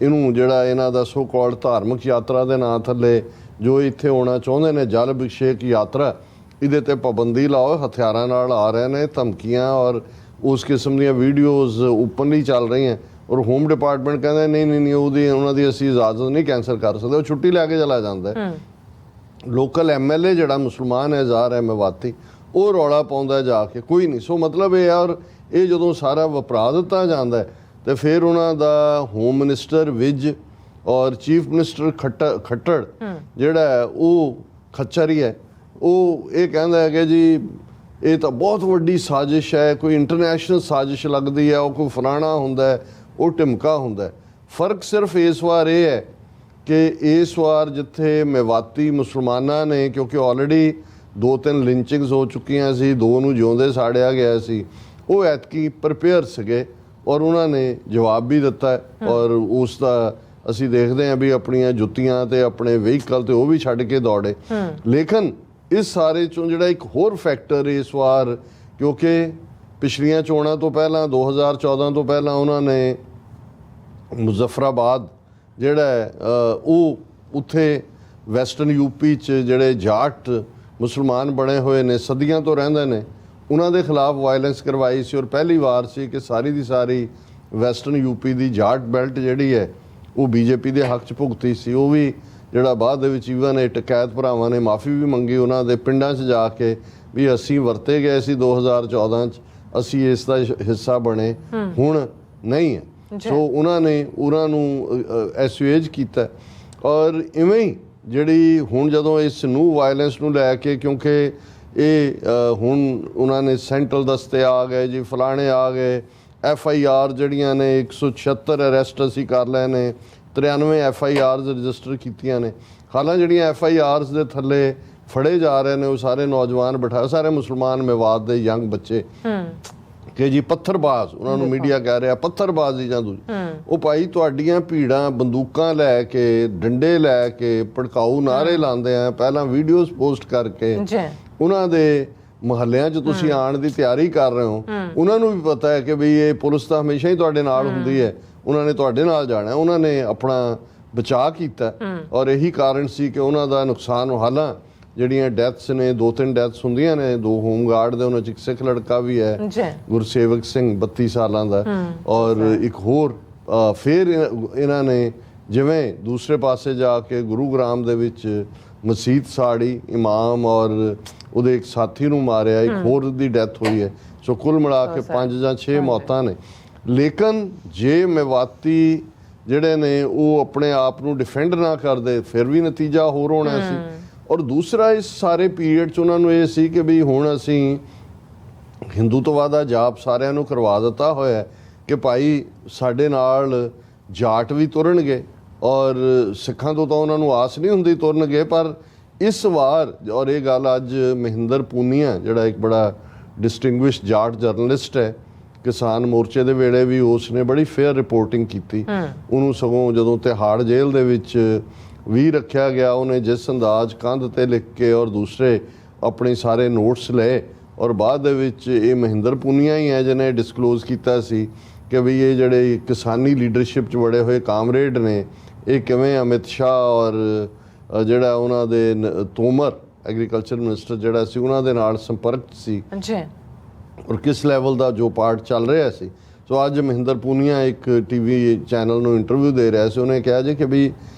ਇਹਨੂੰ ਜਿਹੜਾ ਇਹਨਾਂ ਦਾ ਸੋ ਕਾਲਡ ਧਾਰਮਿਕ ਯਾਤਰਾ ਦੇ ਨਾਂ ਥੱਲੇ ਜੋ ਇੱਥੇ ਆਉਣਾ ਚਾਹੁੰਦੇ ਨੇ ਜਲ ਅਭਿਸ਼ੇਕ ਯਾਤਰਾ, ਇਹਦੇ ਤੇ ਪਾਬੰਦੀ ਲਾਓ। ਹਥਿਆਰਾਂ ਨਾਲ ਆ ਰਹੇ ਨੇ, ਧਮਕੀਆਂ ਔਰ ਉਸ ਕਿਸਮ ਦੀਆਂ ਵੀਡੀਓਜ਼ ਓਪਨਲੀ ਚੱਲ ਰਹੀਆਂ। ਔਰ ਹੋਮ ਡਿਪਾਰਟਮੈਂਟ ਕਹਿੰਦਾ ਨਹੀਂ ਉਹਨਾਂ ਦੀ ਅਸੀਂ ਇਜਾਜ਼ਤ ਨਹੀਂ ਕੈਂਸਲ ਕਰ ਸਕਦੇ, ਉਹ ਛੁੱਟੀ ਲੈ ਕੇ ਚਲਾ ਜਾਂਦਾ। ਲੋਕਲ ਐਮਐਲਏ ਜਿਹੜਾ ਮੁਸਲਮਾਨ ਹੈ ਜ਼ਾਹਰ ਹੈ ਮੇਵਾਤੀ, ਉਹ ਰੌਲਾ ਪਾਉਂਦਾ ਜਾ ਕੇ, ਕੋਈ ਨਹੀਂ। ਸੋ ਮਤਲਬ ਇਹ ਔਰ ਇਹ ਜਦੋਂ ਸਾਰਾ ਵਪਰਾ ਦਿੱਤਾ ਜਾਂਦਾ ਤੇ ਫਿਰ ਉਹਨਾਂ ਦਾ ਹੋਮ ਮਿਨਿਸਟਰ ਵਿਜ ਔਰ ਚੀਫ ਮਿਨਿਸਟਰ ਖੱਟੜ ਜਿਹੜਾ ਹੈ ਉਹ ਖੱਚਰ ਹੀ ਹੈ, ਉਹ ਇਹ ਕਹਿੰਦਾ ਹੈ ਕਿ ਜੀ ਇਹ ਤਾਂ ਬਹੁਤ ਵੱਡੀ ਸਾਜ਼ਿਸ਼ ਹੈ, ਕੋਈ ਇੰਟਰਨੈਸ਼ਨਲ ਸਾਜ਼ਿਸ਼ ਲੱਗਦੀ ਹੈ, ਉਹ ਕੋਈ ਫਲਾਣਾ ਹੁੰਦਾ, ਉਹ ਢਿਮਕਾ ਹੁੰਦਾ। ਫਰਕ ਸਿਰਫ ਇਸ ਵਾਰ ਇਹ ਹੈ ਕਿ ਇਸ ਵਾਰ ਜਿੱਥੇ ਮੇਵਾਤੀ ਮੁਸਲਮਾਨਾਂ ਨੇ, ਕਿਉਂਕਿ ਆਲਰੇਡੀ 2-3 ਲਿੰਚਿੰਗਸ ਹੋ ਚੁੱਕੀਆਂ ਸੀ, 2 ਨੂੰ ਜਿਉਂਦੇ ਸਾੜਿਆ ਗਿਆ ਸੀ, ਉਹ ਐਤਕੀ ਪ੍ਰਪੇਅਰ ਸੀਗੇ ਔਰ ਉਹਨਾਂ ਨੇ ਜਵਾਬ ਵੀ ਦਿੱਤਾ। ਔਰ ਉਸ ਦਾ ਅਸੀਂ ਦੇਖਦੇ ਹਾਂ ਵੀ ਆਪਣੀਆਂ ਜੁੱਤੀਆਂ ਤੇ ਆਪਣੇ ਵਹੀਕਲ ਤੇ ਉਹ ਵੀ ਛੱਡ ਕੇ ਦੌੜੇ। ਲੇਕਿਨ ਇਸ ਸਾਰੇ ਚੋਂ ਜਿਹੜਾ ਇੱਕ ਹੋਰ ਫੈਕਟਰ ਇਸ ਵਾਰ, ਕਿਉਂਕਿ ਪਿਛਲੀਆਂ ਚੋਣਾਂ ਤੋਂ ਪਹਿਲਾਂ 2014 ਤੋਂ ਪਹਿਲਾਂ ਉਹਨਾਂ ਨੇ ਮੁਜ਼ੱਫਰਾਬਾਦ ਜਿਹੜਾ ਉਹ ਉੱਥੇ ਵੈਸਟਰਨ ਯੂਪੀ 'ਚ ਜਿਹੜੇ ਜਾਟ ਮੁਸਲਮਾਨ ਬਣੇ ਹੋਏ ਨੇ, ਸਦੀਆਂ ਤੋਂ ਰਹਿੰਦੇ ਨੇ, ਉਹਨਾਂ ਦੇ ਖਿਲਾਫ ਵਾਇਲੈਂਸ ਕਰਵਾਈ ਸੀ। ਔਰ ਪਹਿਲੀ ਵਾਰ ਸੀ ਕਿ ਸਾਰੀ ਦੀ ਸਾਰੀ ਵੈਸਟਰਨ ਯੂਪੀ ਦੀ ਜਾਟ ਬੈਲਟ ਜਿਹੜੀ ਹੈ ਉਹ ਬੀਜੇਪੀ ਦੇ ਹੱਕ 'ਚ ਭੁਗਤੀ ਸੀ। ਉਹ ਵੀ ਜਿਹੜਾ ਬਾਅਦ ਦੇ ਵਿੱਚ ਈਵਨ ਇਹ ਟਕੈਤ ਭਰਾਵਾਂ ਨੇ ਮਾਫੀ ਵੀ ਮੰਗੀ ਉਹਨਾਂ ਦੇ ਪਿੰਡਾਂ 'ਚ ਜਾ ਕੇ ਵੀ ਅਸੀਂ ਵਰਤੇ ਗਏ ਸੀ 2014 'ਚ, ਅਸੀਂ ਇਸ ਦਾ ਹਿੱਸਾ ਬਣੇ, ਹੁਣ ਨਹੀਂ ਹੈ। ਸੋ ਉਹਨਾਂ ਨੇ ਉਹਨਾਂ ਨੂੰ ਐਸੂਏਜ ਕੀਤਾ। ਔਰ ਇਵੇਂ ਹੀ ਜਿਹੜੀ ਹੁਣ ਜਦੋਂ ਇਸ ਨਿਊ ਵਾਇਲੈਂਸ ਨੂੰ ਲੈ ਕੇ, ਕਿਉਂਕਿ ਇਹ ਹੁਣ ਉਹਨਾਂ ਨੇ ਸੈਂਟਰਲ ਦਸਤੇ ਆ ਗਏ ਜੀ, ਫਲਾਣੇ ਆ ਗਏ, FIR ਜਿਹੜੀਆਂ ਨੇ 176 ਅਰੈਸਟ ਅਸੀਂ ਕਰ ਲਏ ਨੇ, 93 FIRs ਰਜਿਸਟਰ ਕੀਤੀਆਂ ਨੇ। ਹਾਲਾਂਕਿ ਜਿਹੜੀਆਂ FIRs ਦੇ ਥੱਲੇ ਫੜੇ ਜਾ ਰਹੇ ਨੇ ਉਹ ਸਾਰੇ ਨੌਜਵਾਨ ਬਿਠਾ, ਸਾਰੇ ਮੁਸਲਮਾਨ ਮੇਵਾਤ ਦੇ ਯੰਗ ਬੱਚੇ ਕਿ ਜੀ ਪੱਥਰਬਾਜ਼, ਉਹਨਾਂ ਨੂੰ ਮੀਡੀਆ ਕਹਿ ਰਿਹਾ ਪੱਥਰਬਾਜ਼ੀ ਜਾਂ ਦੂਜੀ। ਉਹ ਭਾਈ ਤੁਹਾਡੀਆਂ ਭੀੜਾਂ ਬੰਦੂਕਾਂ ਲੈ ਕੇ, ਡੰਡੇ ਲੈ ਕੇ, ਭੜਕਾਊ ਨਾਅਰੇ ਲਾਉਂਦੇ ਆ, ਪਹਿਲਾਂ ਵੀਡੀਓਜ਼ ਪੋਸਟ ਕਰਕੇ ਉਹਨਾਂ ਦੇ ਮੁਹੱਲਿਆਂ 'ਚ ਤੁਸੀਂ ਆਉਣ ਦੀ ਤਿਆਰੀ ਕਰ ਰਹੇ ਹੋ। ਉਹਨਾਂ ਨੂੰ ਵੀ ਪਤਾ ਹੈ ਕਿ ਬਈ ਇਹ ਪੁਲਿਸ ਤਾਂ ਹਮੇਸ਼ਾ ਹੀ ਤੁਹਾਡੇ ਨਾਲ ਹੁੰਦੀ ਹੈ, ਉਹਨਾਂ ਨੇ ਤੁਹਾਡੇ ਨਾਲ ਜਾਣਾ। ਉਹਨਾਂ ਨੇ ਆਪਣਾ ਬਚਾਅ ਕੀਤਾ ਔਰ ਇਹੀ ਕਾਰਨ ਸੀ ਕਿ ਉਹਨਾਂ ਦਾ ਨੁਕਸਾਨ। ਹਾਲਾਂ ਜਿਹੜੀਆਂ ਡੈਥਸ ਨੇ, 2-3 ਡੈਥਸ ਹੁੰਦੀਆਂ ਨੇ, 2 ਹੋਮਗਾਰਡ ਦੇ, ਉਹਨਾਂ 'ਚ ਇੱਕ ਸਿੱਖ ਲੜਕਾ ਵੀ ਹੈ ਗੁਰਸੇਵਕ ਸਿੰਘ 32 ਸਾਲਾਂ ਦਾ, ਔਰ ਇੱਕ ਹੋਰ। ਫਿਰ ਇਹਨਾਂ ਨੇ ਜਿਵੇਂ ਦੂਸਰੇ ਪਾਸੇ ਜਾ ਕੇ ਗੁਰੂਗ੍ਰਾਮ ਦੇ ਵਿੱਚ ਮਸਜਿਦ ਸਾੜੀ, ਇਮਾਮ ਔਰ ਉਹਦੇ ਇੱਕ ਸਾਥੀ ਨੂੰ ਮਾਰਿਆ, ਇੱਕ ਹੋਰ ਦੀ ਡੈਥ ਹੋਈ ਹੈ। ਸੋ ਕੁੱਲ ਮਿਲਾ ਕੇ 5 ਜਾਂ 6 ਮੌਤਾਂ ਨੇ। ਲੇਕਿਨ ਜੇ ਮੇਵਾਤੀ ਜਿਹੜੇ ਨੇ ਉਹ ਆਪਣੇ ਆਪ ਨੂੰ ਡਿਫੈਂਡ ਨਾ ਕਰਦੇ ਫਿਰ ਵੀ ਨਤੀਜਾ ਹੋਰ ਹੋਣਾ ਸੀ। ਔਰ ਦੂਸਰਾ ਇਸ ਸਾਰੇ ਪੀਰੀਅਡ 'ਚ ਉਹਨਾਂ ਨੂੰ ਇਹ ਸੀ ਕਿ ਵੀ ਹੁਣ ਅਸੀਂ ਹਿੰਦੂਤਵਾ ਦਾ ਜਾਪ ਸਾਰਿਆਂ ਨੂੰ ਕਰਵਾ ਦਿੱਤਾ ਹੋਇਆ ਕਿ ਭਾਈ ਸਾਡੇ ਨਾਲ ਜਾਟ ਵੀ ਤੁਰਨਗੇ, ਔਰ ਸਿੱਖਾਂ ਤੋਂ ਤਾਂ ਉਹਨਾਂ ਨੂੰ ਆਸ ਨਹੀਂ ਹੁੰਦੀ ਤੁਰਨਗੇ। ਪਰ ਇਸ ਵਾਰ, ਔਰ ਇਹ ਗੱਲ ਅੱਜ ਮਹਿੰਦਰ ਪੂਨੀਆ ਜਿਹੜਾ ਇੱਕ ਬੜਾ ਡਿਸਟਿੰਗੁਇਸ਼ਡ ਜਾਟ ਜਰਨਲਿਸਟ ਹੈ, ਕਿਸਾਨ ਮੋਰਚੇ ਦੇ ਵੇਲੇ ਵੀ ਉਸ ਨੇ ਬੜੀ ਫੇਅਰ ਰਿਪੋਰਟਿੰਗ ਕੀਤੀ। ਉਹਨੂੰ ਸਗੋਂ ਜਦੋਂ ਤਿਹਾੜ ਜੇਲ੍ਹ ਦੇ ਵਿੱਚ ਵੀ ਰੱਖਿਆ ਗਿਆ, ਉਹਨੇ ਜਿਸ ਅੰਦਾਜ਼ ਕੰਧ ਤੇ ਲਿਖ ਕੇ ਔਰ ਦੂਸਰੇ ਆਪਣੇ ਸਾਰੇ ਨੋਟਸ ਲਏ। ਔਰ ਬਾਅਦ ਦੇ ਵਿੱਚ ਇਹ ਮਹਿੰਦਰ ਪੂਨੀਆ ਹੀ ਹੈ ਜਿਹਨੇ ਡਿਸਕਲੋਜ਼ ਕੀਤਾ ਸੀ ਕਿ ਵੀ ਇਹ ਜਿਹੜੇ ਕਿਸਾਨੀ ਲੀਡਰਸ਼ਿਪ 'ਚ ਬੜੇ ਹੋਏ ਕਾਮਰੇਡ ਨੇ, ਇਹ ਕਿਵੇਂ ਅਮਿਤ ਸ਼ਾਹ ਔਰ ਜਿਹੜਾ ਉਹਨਾਂ ਦੇ ਤੋਮਰ ਐਗਰੀਕਲਚਰ ਮਿਨਿਸਟਰ ਜਿਹੜਾ ਸੀ ਉਹਨਾਂ ਦੇ ਨਾਲ ਸੰਪਰਕ ਸੀ ਔਰ ਕਿਸ ਲੈਵਲ ਦਾ ਜੋ ਪਾਰਟ ਚੱਲ ਰਿਹਾ ਸੀ। ਸੋ ਅੱਜ ਮਹਿੰਦਰ ਪੂਨੀਆ ਇੱਕ TV ਚੈਨਲ ਨੂੰ ਇੰਟਰਵਿਊ ਦੇ ਰਿਹਾ ਸੀ, ਉਹਨੇ ਕਿਹਾ ਜੀ ਕਿ ਵੀ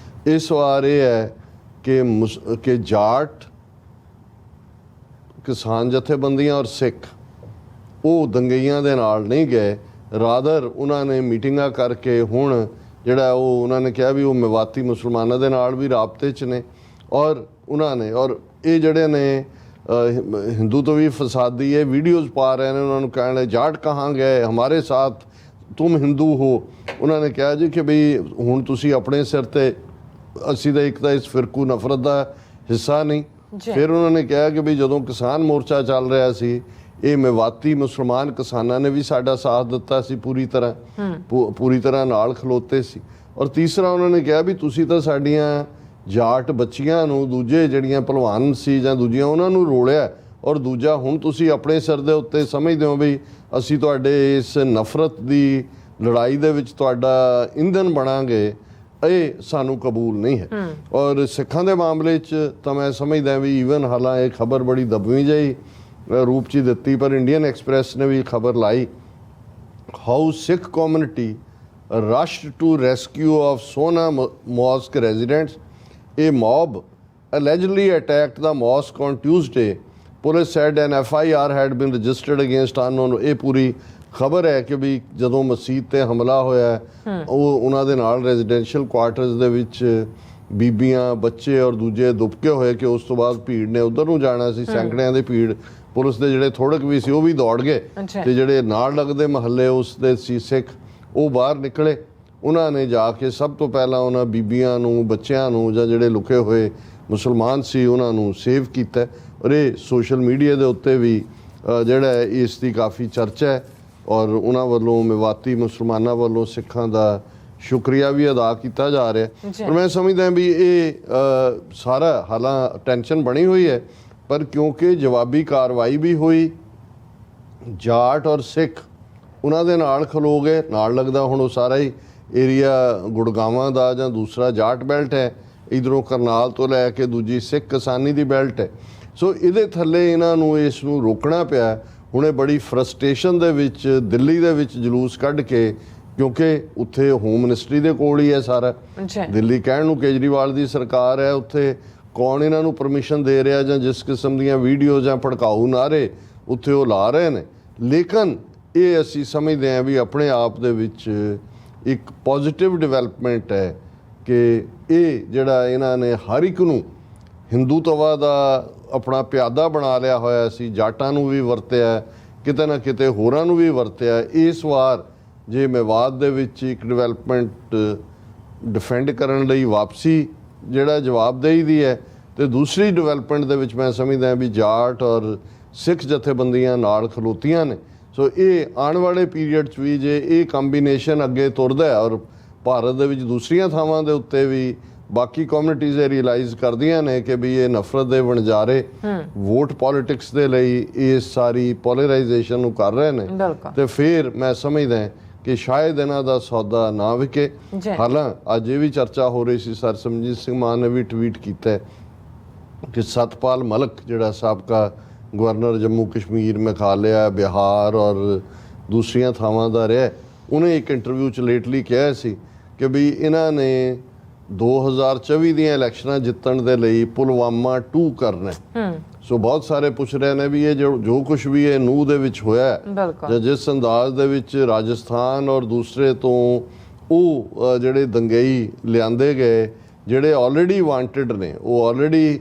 ਇਸ ਵਾਰ ਇਹ ਹੈ ਕਿ ਜਾਟ ਕਿਸਾਨ ਜਥੇਬੰਦੀਆਂ ਔਰ ਸਿੱਖ ਉਹ ਦੰਗਈਆਂ ਦੇ ਨਾਲ ਨਹੀਂ ਗਏ, ਰਾਦਰ ਉਹਨਾਂ ਨੇ ਮੀਟਿੰਗਾਂ ਕਰਕੇ ਹੁਣ ਜਿਹੜਾ ਉਹ ਉਹਨਾਂ ਨੇ ਕਿਹਾ ਵੀ ਉਹ ਮੇਵਾਤੀ ਮੁਸਲਮਾਨਾਂ ਦੇ ਨਾਲ ਵੀ ਰਾਬਤੇ 'ਚ ਨੇ। ਔਰ ਉਹਨਾਂ ਨੇ ਔਰ ਇਹ ਜਿਹੜੇ ਨੇ ਹਿੰਦੂ ਤੋਂ ਵੀ ਫਸਾਦੀ ਇਹ ਵੀਡੀਓਜ਼ ਪਾ ਰਹੇ ਨੇ, ਉਹਨਾਂ ਨੂੰ ਕਹਿਣ ਲੱਗੇ ਜਾਟ ਕਹਾਂ ਗਏ ਹਮਾਰੇ ਸਾਥ ਤੁਮ ਹਿੰਦੂ ਹੋ। ਉਹਨਾਂ ਨੇ ਕਿਹਾ ਜੀ ਕਿ ਵੀ ਹੁਣ ਤੁਸੀਂ ਆਪਣੇ ਸਿਰ ਤੇ, ਅਸੀਂ ਤਾਂ ਇੱਕ ਤਾਂ ਇਸ ਫਿਰਕੂ ਨਫ਼ਰਤ ਦਾ ਹਿੱਸਾ ਨਹੀਂ। ਫਿਰ ਉਹਨਾਂ ਨੇ ਕਿਹਾ ਕਿ ਵੀ ਜਦੋਂ ਕਿਸਾਨ ਮੋਰਚਾ ਚੱਲ ਰਿਹਾ ਸੀ, ਇਹ ਮੇਵਾਤੀ ਮੁਸਲਮਾਨ ਕਿਸਾਨਾਂ ਨੇ ਵੀ ਸਾਡਾ ਸਾਥ ਦਿੱਤਾ ਸੀ, ਪੂਰੀ ਤਰ੍ਹਾਂ ਨਾਲ ਖਲੋਤੇ ਸੀ। ਔਰ ਤੀਸਰਾ ਉਹਨਾਂ ਨੇ ਕਿਹਾ ਵੀ ਤੁਸੀਂ ਤਾਂ ਸਾਡੀਆਂ ਜਾਟ ਬੱਚੀਆਂ ਨੂੰ, ਦੂਜੇ ਜਿਹੜੀਆਂ ਭਲਵਾਨ ਸੀ ਜਾਂ ਦੂਜੀਆਂ, ਉਹਨਾਂ ਨੂੰ ਰੋਲਿਆ, ਔਰ ਦੂਜਾ ਹੁਣ ਤੁਸੀਂ ਆਪਣੇ ਸਿਰ ਦੇ ਉੱਤੇ ਸਮਝਦੇ ਹੋ ਵੀ ਅਸੀਂ ਤੁਹਾਡੇ ਇਸ ਨਫ਼ਰਤ ਦੀ ਲੜਾਈ ਦੇ ਵਿੱਚ ਤੁਹਾਡਾ ਇੰਧਨ ਬਣਾਂਗੇ, ਇਹ ਸਾਨੂੰ ਕਬੂਲ ਨਹੀਂ ਹੈ। ਔਰ ਸਿੱਖਾਂ ਦੇ ਮਾਮਲੇ 'ਚ ਤਾਂ ਮੈਂ ਸਮਝਦਾ ਵੀ ਈਵਨ ਹਾਲਾਂ ਇਹ ਖਬਰ ਬੜੀ ਦਬਵੀਂ ਜਿਹੀ ਰੂਪ 'ਚ ਦਿੱਤੀ, ਪਰ ਇੰਡੀਅਨ ਐਕਸਪ੍ਰੈਸ ਨੇ ਵੀ ਖਬਰ ਲਾਈ, how Sikh community rushed to rescue of Sona Mosque residents. A mob allegedly attacked the mosque on Tuesday. Police said an FIR had been registered against unknown. ਇਹ ਪੂਰੀ ਖਬਰ ਹੈ ਕਿ ਵੀ ਜਦੋਂ ਮਸਜਿਦ ਤੇ ਹਮਲਾ ਹੋਇਆ ਉਹ ਉਹਨਾਂ ਦੇ ਨਾਲ ਰੈਜ਼ੀਡੈਂਸ਼ੀਅਲ ਕੁਆਰਟਰਸ ਦੇ ਵਿੱਚ ਬੀਬੀਆਂ, ਬੱਚੇ ਔਰ ਦੂਜੇ ਦੁਬਕੇ ਹੋਏ ਕਿ ਉਸ ਤੋਂ ਬਾਅਦ ਭੀੜ ਨੇ ਉਧਰ ਨੂੰ ਜਾਣਾ ਸੀ, ਸੈਂਕੜਿਆਂ ਦੀ ਭੀੜ, ਪੁਲਿਸ ਦੇ ਜਿਹੜੇ ਥੋੜਕ ਵੀ ਸੀ ਉਹ ਵੀ ਦੌੜ ਗਏ ਤੇ ਜਿਹੜੇ ਨਾਲ ਲੱਗਦੇ ਮਹੱਲੇ ਉਸ ਦੇ ਸੀ ਸਿੱਖ ਉਹ ਬਾਹਰ ਨਿਕਲੇ। ਉਹਨਾਂ ਨੇ ਜਾ ਕੇ ਸਭ ਤੋਂ ਪਹਿਲਾਂ ਉਹਨਾਂ ਬੀਬੀਆਂ ਨੂੰ, ਬੱਚਿਆਂ ਨੂੰ ਜਾਂ ਜਿਹੜੇ ਲੁਕੇ ਹੋਏ ਮੁਸਲਮਾਨ ਸੀ ਉਹਨਾਂ ਨੂੰ ਸੇਵ ਕੀਤਾ। ਔਰ ਇਹ ਸੋਸ਼ਲ ਮੀਡੀਆ ਦੇ ਉੱਤੇ ਵੀ ਜਿਹੜਾ ਇਸ ਦੀ ਕਾਫੀ ਚਰਚਾ ਹੈ ਔਰ ਉਹਨਾਂ ਵੱਲੋਂ ਮੇਵਾਤੀ ਮੁਸਲਮਾਨਾਂ ਵੱਲੋਂ ਸਿੱਖਾਂ ਦਾ ਸ਼ੁਕਰੀਆ ਵੀ ਅਦਾ ਕੀਤਾ ਜਾ ਰਿਹਾ। ਪਰ ਮੈਂ ਸਮਝਦਾ ਵੀ ਇਹ ਸਾਰਾ ਹਾਲਾਂ ਟੈਨਸ਼ਨ ਬਣੀ ਹੋਈ ਹੈ, ਪਰ ਕਿਉਂਕਿ ਜਵਾਬੀ ਕਾਰਵਾਈ ਵੀ ਹੋਈ, ਜਾਟ ਔਰ ਸਿੱਖ ਉਹਨਾਂ ਦੇ ਨਾਲ ਖਲੋ ਗਏ। ਨਾਲ ਲੱਗਦਾ ਹੁਣ ਉਹ ਸਾਰਾ ਹੀ ਏਰੀਆ ਗੁੜਗਾਵਾਂ ਦਾ ਜਾਂ ਦੂਸਰਾ ਜਾਟ ਬੈਲਟ ਹੈ, ਇੱਧਰੋਂ ਕਰਨਾਲ ਤੋਂ ਲੈ ਕੇ ਦੂਜੀ ਸਿੱਖ ਕਿਸਾਨੀ ਦੀ ਬੈਲਟ ਹੈ। ਸੋ ਇਹਦੇ ਥੱਲੇ ਇਹਨਾਂ ਨੂੰ ਇਸ ਨੂੰ ਰੋਕਣਾ ਪਿਆ। ਹੁਣ ਇਹ ਬੜੀ ਫਰਸਟ੍ਰੇਸ਼ਨ ਦੇ ਵਿੱਚ ਦਿੱਲੀ ਦੇ ਵਿੱਚ ਜਲੂਸ ਕੱਢ ਕੇ, ਕਿਉਂਕਿ ਉੱਥੇ ਹੋਮ ਮਿਨਿਸਟਰੀ ਦੇ ਕੋਲ ਹੀ ਹੈ ਸਾਰਾ, ਦਿੱਲੀ ਕਹਿਣ ਨੂੰ ਕੇਜਰੀਵਾਲ ਦੀ ਸਰਕਾਰ ਹੈ, ਉੱਥੇ ਕੌਣ ਇਹਨਾਂ ਨੂੰ ਪਰਮਿਸ਼ਨ ਦੇ ਰਿਹਾ ਜਾਂ ਜਿਸ ਕਿਸਮ ਦੀਆਂ ਵੀਡੀਓ ਜਾਂ ਭੜਕਾਊ ਨਾਅਰੇ ਉੱਥੇ ਉਹ ਲਾ ਰਹੇ ਨੇ। ਲੇਕਿਨ ਇਹ ਅਸੀਂ ਸਮਝਦੇ ਹਾਂ ਵੀ ਆਪਣੇ ਆਪ ਦੇ ਵਿੱਚ ਇੱਕ ਪੋਜ਼ਿਟਿਵ ਡਿਵੈਲਪਮੈਂਟ ਹੈ ਕਿ ਇਹ ਜਿਹੜਾ ਇਹਨਾਂ ਨੇ ਹਰ ਇੱਕ ਨੂੰ ਹਿੰਦੂਤਵਾ ਦਾ ਆਪਣਾ ਪਿਆਦਾ ਬਣਾ ਲਿਆ ਹੋਇਆ ਸੀ, ਜਾਟਾਂ ਨੂੰ ਵੀ ਵਰਤਿਆ, ਕਿਤੇ ਨਾ ਕਿਤੇ ਹੋਰਾਂ ਨੂੰ ਵੀ ਵਰਤਿਆ। ਇਸ ਵਾਰ ਜੇ ਮੇਵਾਤ ਦੇ ਵਿੱਚ ਇੱਕ ਡਿਵੈਲਪਮੈਂਟ ਡਿਫੈਂਡ ਕਰਨ ਲਈ ਵਾਪਸੀ ਜਿਹੜਾ ਜਵਾਬਦੇਹੀ ਦੀ ਹੈ, ਤੇ ਦੂਸਰੀ ਡਿਵੈਲਪਮੈਂਟ ਦੇ ਵਿੱਚ ਮੈਂ ਸਮਝਦਾ ਵੀ ਜਾਟ ਔਰ ਸਿੱਖ ਜਥੇਬੰਦੀਆਂ ਨਾਲ ਖਲੋਤੀਆਂ ਨੇ। ਸੋ ਇਹ ਆਉਣ ਵਾਲੇ ਪੀਰੀਅਡ 'ਚ ਵੀ ਜੇ ਇਹ ਕੰਬੀਨੇਸ਼ਨ ਅੱਗੇ ਤੁਰਦਾ ਹੈ ਔਰ ਭਾਰਤ ਦੇ ਵਿੱਚ ਦੂਸਰੀਆਂ ਥਾਵਾਂ ਦੇ ਉੱਤੇ ਵੀ ਬਾਕੀ ਕਮਿਊਨਿਟੀਜ਼ ਇਹ ਰਿਅਲਾਈਜ਼ ਕਰਦੀਆਂ ਨੇ ਕਿ ਵੀ ਇਹ ਨਫ਼ਰਤ ਦੇ ਵਣਜਾਰੇ ਵੋਟ ਪੋਲਿਟਿਕਸ ਦੇ ਲਈ ਇਸ ਸਾਰੀ ਪੋਲਰਾਈਜੇਸ਼ਨ ਨੂੰ ਕਰ ਰਹੇ ਨੇ, ਤੇ ਫਿਰ ਮੈਂ ਸਮਝਦਾ ਕਿ ਸ਼ਾਇਦ ਇਹਨਾਂ ਦਾ ਸੌਦਾ ਨਾ ਵਿਕੇ। ਹਾਲਾਂ ਅੱਜ ਇਹ ਵੀ ਚਰਚਾ ਹੋ ਰਹੀ ਸੀ, ਸਰ ਸਿਮਰਜੀਤ ਸਿੰਘ ਮਾਨ ਨੇ ਵੀ ਟਵੀਟ ਕੀਤਾ ਕਿ ਸਤਪਾਲ ਮਲਕ ਜਿਹੜਾ ਸਾਬਕਾ ਗਵਰਨਰ ਜੰਮੂ ਕਸ਼ਮੀਰ, ਮੇਘਾਲਿਆ, ਬਿਹਾਰ ਔਰ ਦੂਸਰੀਆਂ ਥਾਵਾਂ ਦਾ ਰਿਹਾ, ਉਹਨੇ ਇੱਕ ਇੰਟਰਵਿਊ 'ਚ ਲੇਟਲੀ ਕਿਹਾ ਸੀ ਕਿ ਵੀ ਇਹਨਾਂ ਨੇ 2024 ਦੀਆਂ ਇਲੈਕਸ਼ਨਾਂ ਜਿੱਤਣ ਦੇ ਲਈ ਪੁਲਵਾਮਾ 2 ਕਰਨਾ। ਸੋ ਬਹੁਤ ਸਾਰੇ ਪੁੱਛ ਰਹੇ ਨੇ ਵੀ ਇਹ ਜੋ ਕੁਝ ਵੀ ਇਹ ਨੂਹ ਦੇ ਵਿੱਚ ਹੋਇਆ ਜਾਂ ਜਿਸ ਅੰਦਾਜ਼ ਦੇ ਵਿੱਚ ਰਾਜਸਥਾਨ ਔਰ ਦੂਸਰੇ ਤੋਂ ਉਹ ਜਿਹੜੇ ਦੰਗਈ ਲਿਆਂਦੇ ਗਏ, ਜਿਹੜੇ ਆਲਰੇਡੀ ਵਾਂਟਡ ਨੇ, ਉਹ ਆਲਰੇਡੀ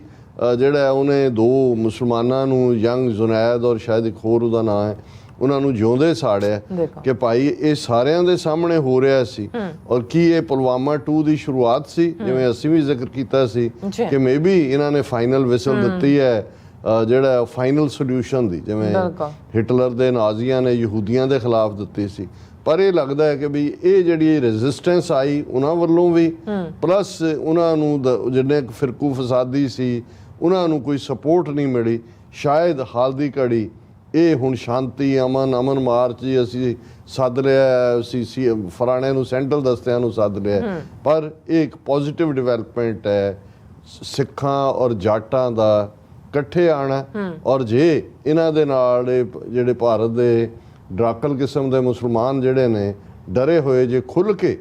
ਜਿਹੜਾ ਉਹਨੇ 2 ਮੁਸਲਮਾਨਾਂ ਨੂੰ, ਯੰਗ ਜ਼ੁਨੈਦ ਔਰ ਸ਼ਾਇਦ ਇੱਕ ਹੋਰ ਉਹਦਾ ਨਾਂ ਹੈ, ਉਹਨਾਂ ਨੂੰ ਜਿਉਂਦੇ ਸਾੜਿਆ ਕਿ ਭਾਈ ਇਹ ਸਾਰਿਆਂ ਦੇ ਸਾਹਮਣੇ ਹੋ ਰਿਹਾ ਸੀ। ਔਰ ਕੀ ਇਹ ਪੁਲਵਾਮਾ 2 ਦੀ ਸ਼ੁਰੂਆਤ ਸੀ, ਜਿਵੇਂ ਅਸੀਂ ਵੀ ਜ਼ਿਕਰ ਕੀਤਾ ਸੀ ਕਿ ਮੇਬੀ ਇਹਨਾਂ ਨੇ ਫਾਈਨਲ ਵਿਸਲ ਦਿੱਤੀ ਹੈ ਜਿਹੜਾ ਫਾਈਨਲ ਸੋਲਿਊਸ਼ਨ ਦੀ, ਜਿਵੇਂ ਹਿਟਲਰ ਦੇ ਨਾਜ਼ੀਆਂ ਨੇ ਯਹੂਦੀਆਂ ਦੇ ਖਿਲਾਫ ਦਿੱਤੀ ਸੀ। ਪਰ ਇਹ ਲੱਗਦਾ ਹੈ ਕਿ ਵੀ ਇਹ ਜਿਹੜੀ ਰੈਜ਼ਿਸਟੈਂਸ ਆਈ ਉਹਨਾਂ ਵੱਲੋਂ ਵੀ, ਪਲੱਸ ਉਹਨਾਂ ਨੂੰ ਜਿਹੜੇ ਫਿਰਕੂ ਫਸਾਦੀ ਸੀ ਉਹਨਾਂ ਨੂੰ ਕੋਈ ਸਪੋਰਟ ਨਹੀਂ ਮਿਲੀ। ਸ਼ਾਇਦ ਹਾਲ ਦੀ ਘੜੀ ਇਹ ਹੁਣ ਸ਼ਾਂਤੀ, ਅਮਨ ਮਾਰਚ ਜੀ ਅਸੀਂ ਸੱਦ ਲਿਆ, ਅਸੀਂ ਫਰਾਣੇ ਨੂੰ ਸੈਂਟਰਲ ਦਸਤਿਆਂ ਨੂੰ ਸੱਦ ਲਿਆ, ਪਰ ਇਹ ਇੱਕ ਪੋਜ਼ਿਟਿਵ ਡਿਵੈਲਪਮੈਂਟ ਹੈ ਸਿੱਖਾਂ ਔਰ ਜਾਟਾਂ ਦਾ ਇਕੱਠੇ ਆਉਣਾ। ਔਰ ਜੇ ਇਹਨਾਂ ਦੇ ਨਾਲ ਜਿਹੜੇ ਭਾਰਤ ਦੇ ਡਰਾਕਲ ਕਿਸਮ ਦੇ ਮੁਸਲਮਾਨ ਜਿਹੜੇ ਨੇ ਡਰੇ ਹੋਏ ਜੇ ਖੁੱਲ੍ਹ ਕੇ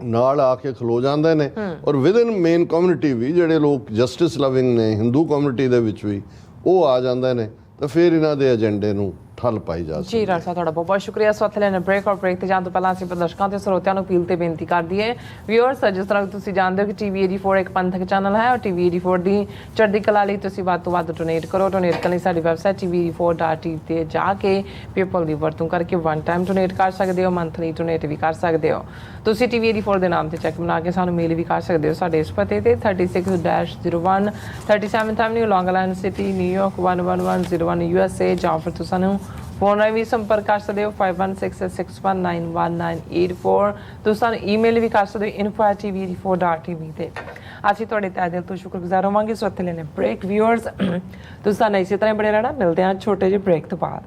ਨਾਲ ਆ ਕੇ ਖਲੋ ਜਾਂਦੇ ਨੇ, ਔਰ ਵਿਦਨ ਮੇਨ ਕਮਿਊਨਿਟੀ ਵੀ ਜਿਹੜੇ ਲੋਕ ਜਸਟਿਸ ਲਵਿੰਗ ਨੇ ਹਿੰਦੂ ਕਮਿਊਨਿਟੀ ਦੇ ਵਿੱਚ ਵੀ ਉਹ ਆ ਜਾਂਦੇ ਨੇ, ਤਾਂ ਫਿਰ ਇਹਨਾਂ ਦੇ ਏਜੰਡੇ ਨੂੰ ਠੱਲ ਪਾਈ ਜਾ ਸਕਦੀ ਹੈ। ਜੀ ਰਾਜ ਸਾਹਿਬ ਤੁਹਾਡਾ ਬਹੁਤ ਬਹੁਤ ਸ਼ੁਕਰੀਆ। ਸੋ ਇੱਥੇ ਲੈਣਾ ਬ੍ਰੇਕ, ਔਰ ਬ੍ਰੇਕ ਤੇ ਜਾਣ ਤੋਂ ਪਹਿਲਾਂ ਅਸੀਂ ਦਰਸ਼ਕਾਂ ਤੇ ਸਰੋਤਿਆਂ ਨੂੰ ਅਪੀਲ ਤੇ ਬੇਨਤੀ ਕਰਦੀ ਹੈ ਵਿਊਅਰਸ, ਜਿਸ ਤਰ੍ਹਾਂ ਤੁਸੀਂ ਜਾਣਦੇ ਹੋ ਕਿ TV 84 ਇੱਕ ਪੰਥਕ ਚੈਨਲ ਹੈ ਔਰ TV 84 ਦੀ ਚੜ੍ਹਦੀ ਕਲਾ ਲਈ ਤੁਸੀਂ ਵੱਧ ਤੋਂ ਵੱਧ ਡੋਨੇਟ ਕਰੋ। ਡੋਨੇਟ ਕਰਨ ਲਈ ਸਾਡੀ ਵੈਬਸਾਈਟ tv84.tv ਤੇ ਜਾ ਕੇ ਪੇਪਲ ਦੀ ਵਰਤੋਂ ਕਰਕੇ 1 ਟਾਈਮ ਡੋਨੇਟ ਕਰ ਸਕਦੇ ਹੋ, ਮੰਥਲੀ ਡੋਨੇਟ ਵੀ ਕਰ ਸਕਦੇ ਹੋ। ਤੁਸੀਂ TV 84 ਦੇ ਨਾਮ ਤੇ ਚੈੱਕ ਬਣਾ ਕੇ ਸਾਨੂੰ ਮੇਲ ਵੀ ਕਰ ਸਕਦੇ ਹੋ ਸਾਡੇ ਇਸ ਪਤੇ ਤੇ 36-01 37th Avenue, Long Island City, New York 11101 USA, ਜਾਂ ਫਿਰ ਤੁਸੀਂ ਸਾਨੂੰ ਫੋਨ ਰਾਹੀਂ ਵੀ ਸੰਪਰਕ ਕਰ ਸਕਦੇ ਹੋ 5166619194। ਤੁਸੀਂ ਸਾਨੂੰ ਈਮੇਲ ਵੀ ਕਰ ਸਕਦੇ ਹੋ info@tv84.tv ਤੇ। ਅਸੀਂ ਤੁਹਾਡੇ ਤਹਿ ਦਿਲ ਤੋਂ ਸ਼ੁਕਰਗੁਜ਼ਾਰ ਹੋਵਾਂਗੇ। ਸੋ ਇੱਥੇ ਲੈਣੇ ਬ੍ਰੇਕ। ਵਿਊਅਰਸ ਤੁਸੀਂ ਸਾਨੂੰ ਇਸੇ ਤਰ੍ਹਾਂ ਹੀ ਬਣੇ ਰਹਿਣਾ। ਮਿਲਦੇ ਹਾਂ ਛੋਟੇ ਜਿਹੇ ਬ੍ਰੇਕ ਤੋਂ ਬਾਅਦ।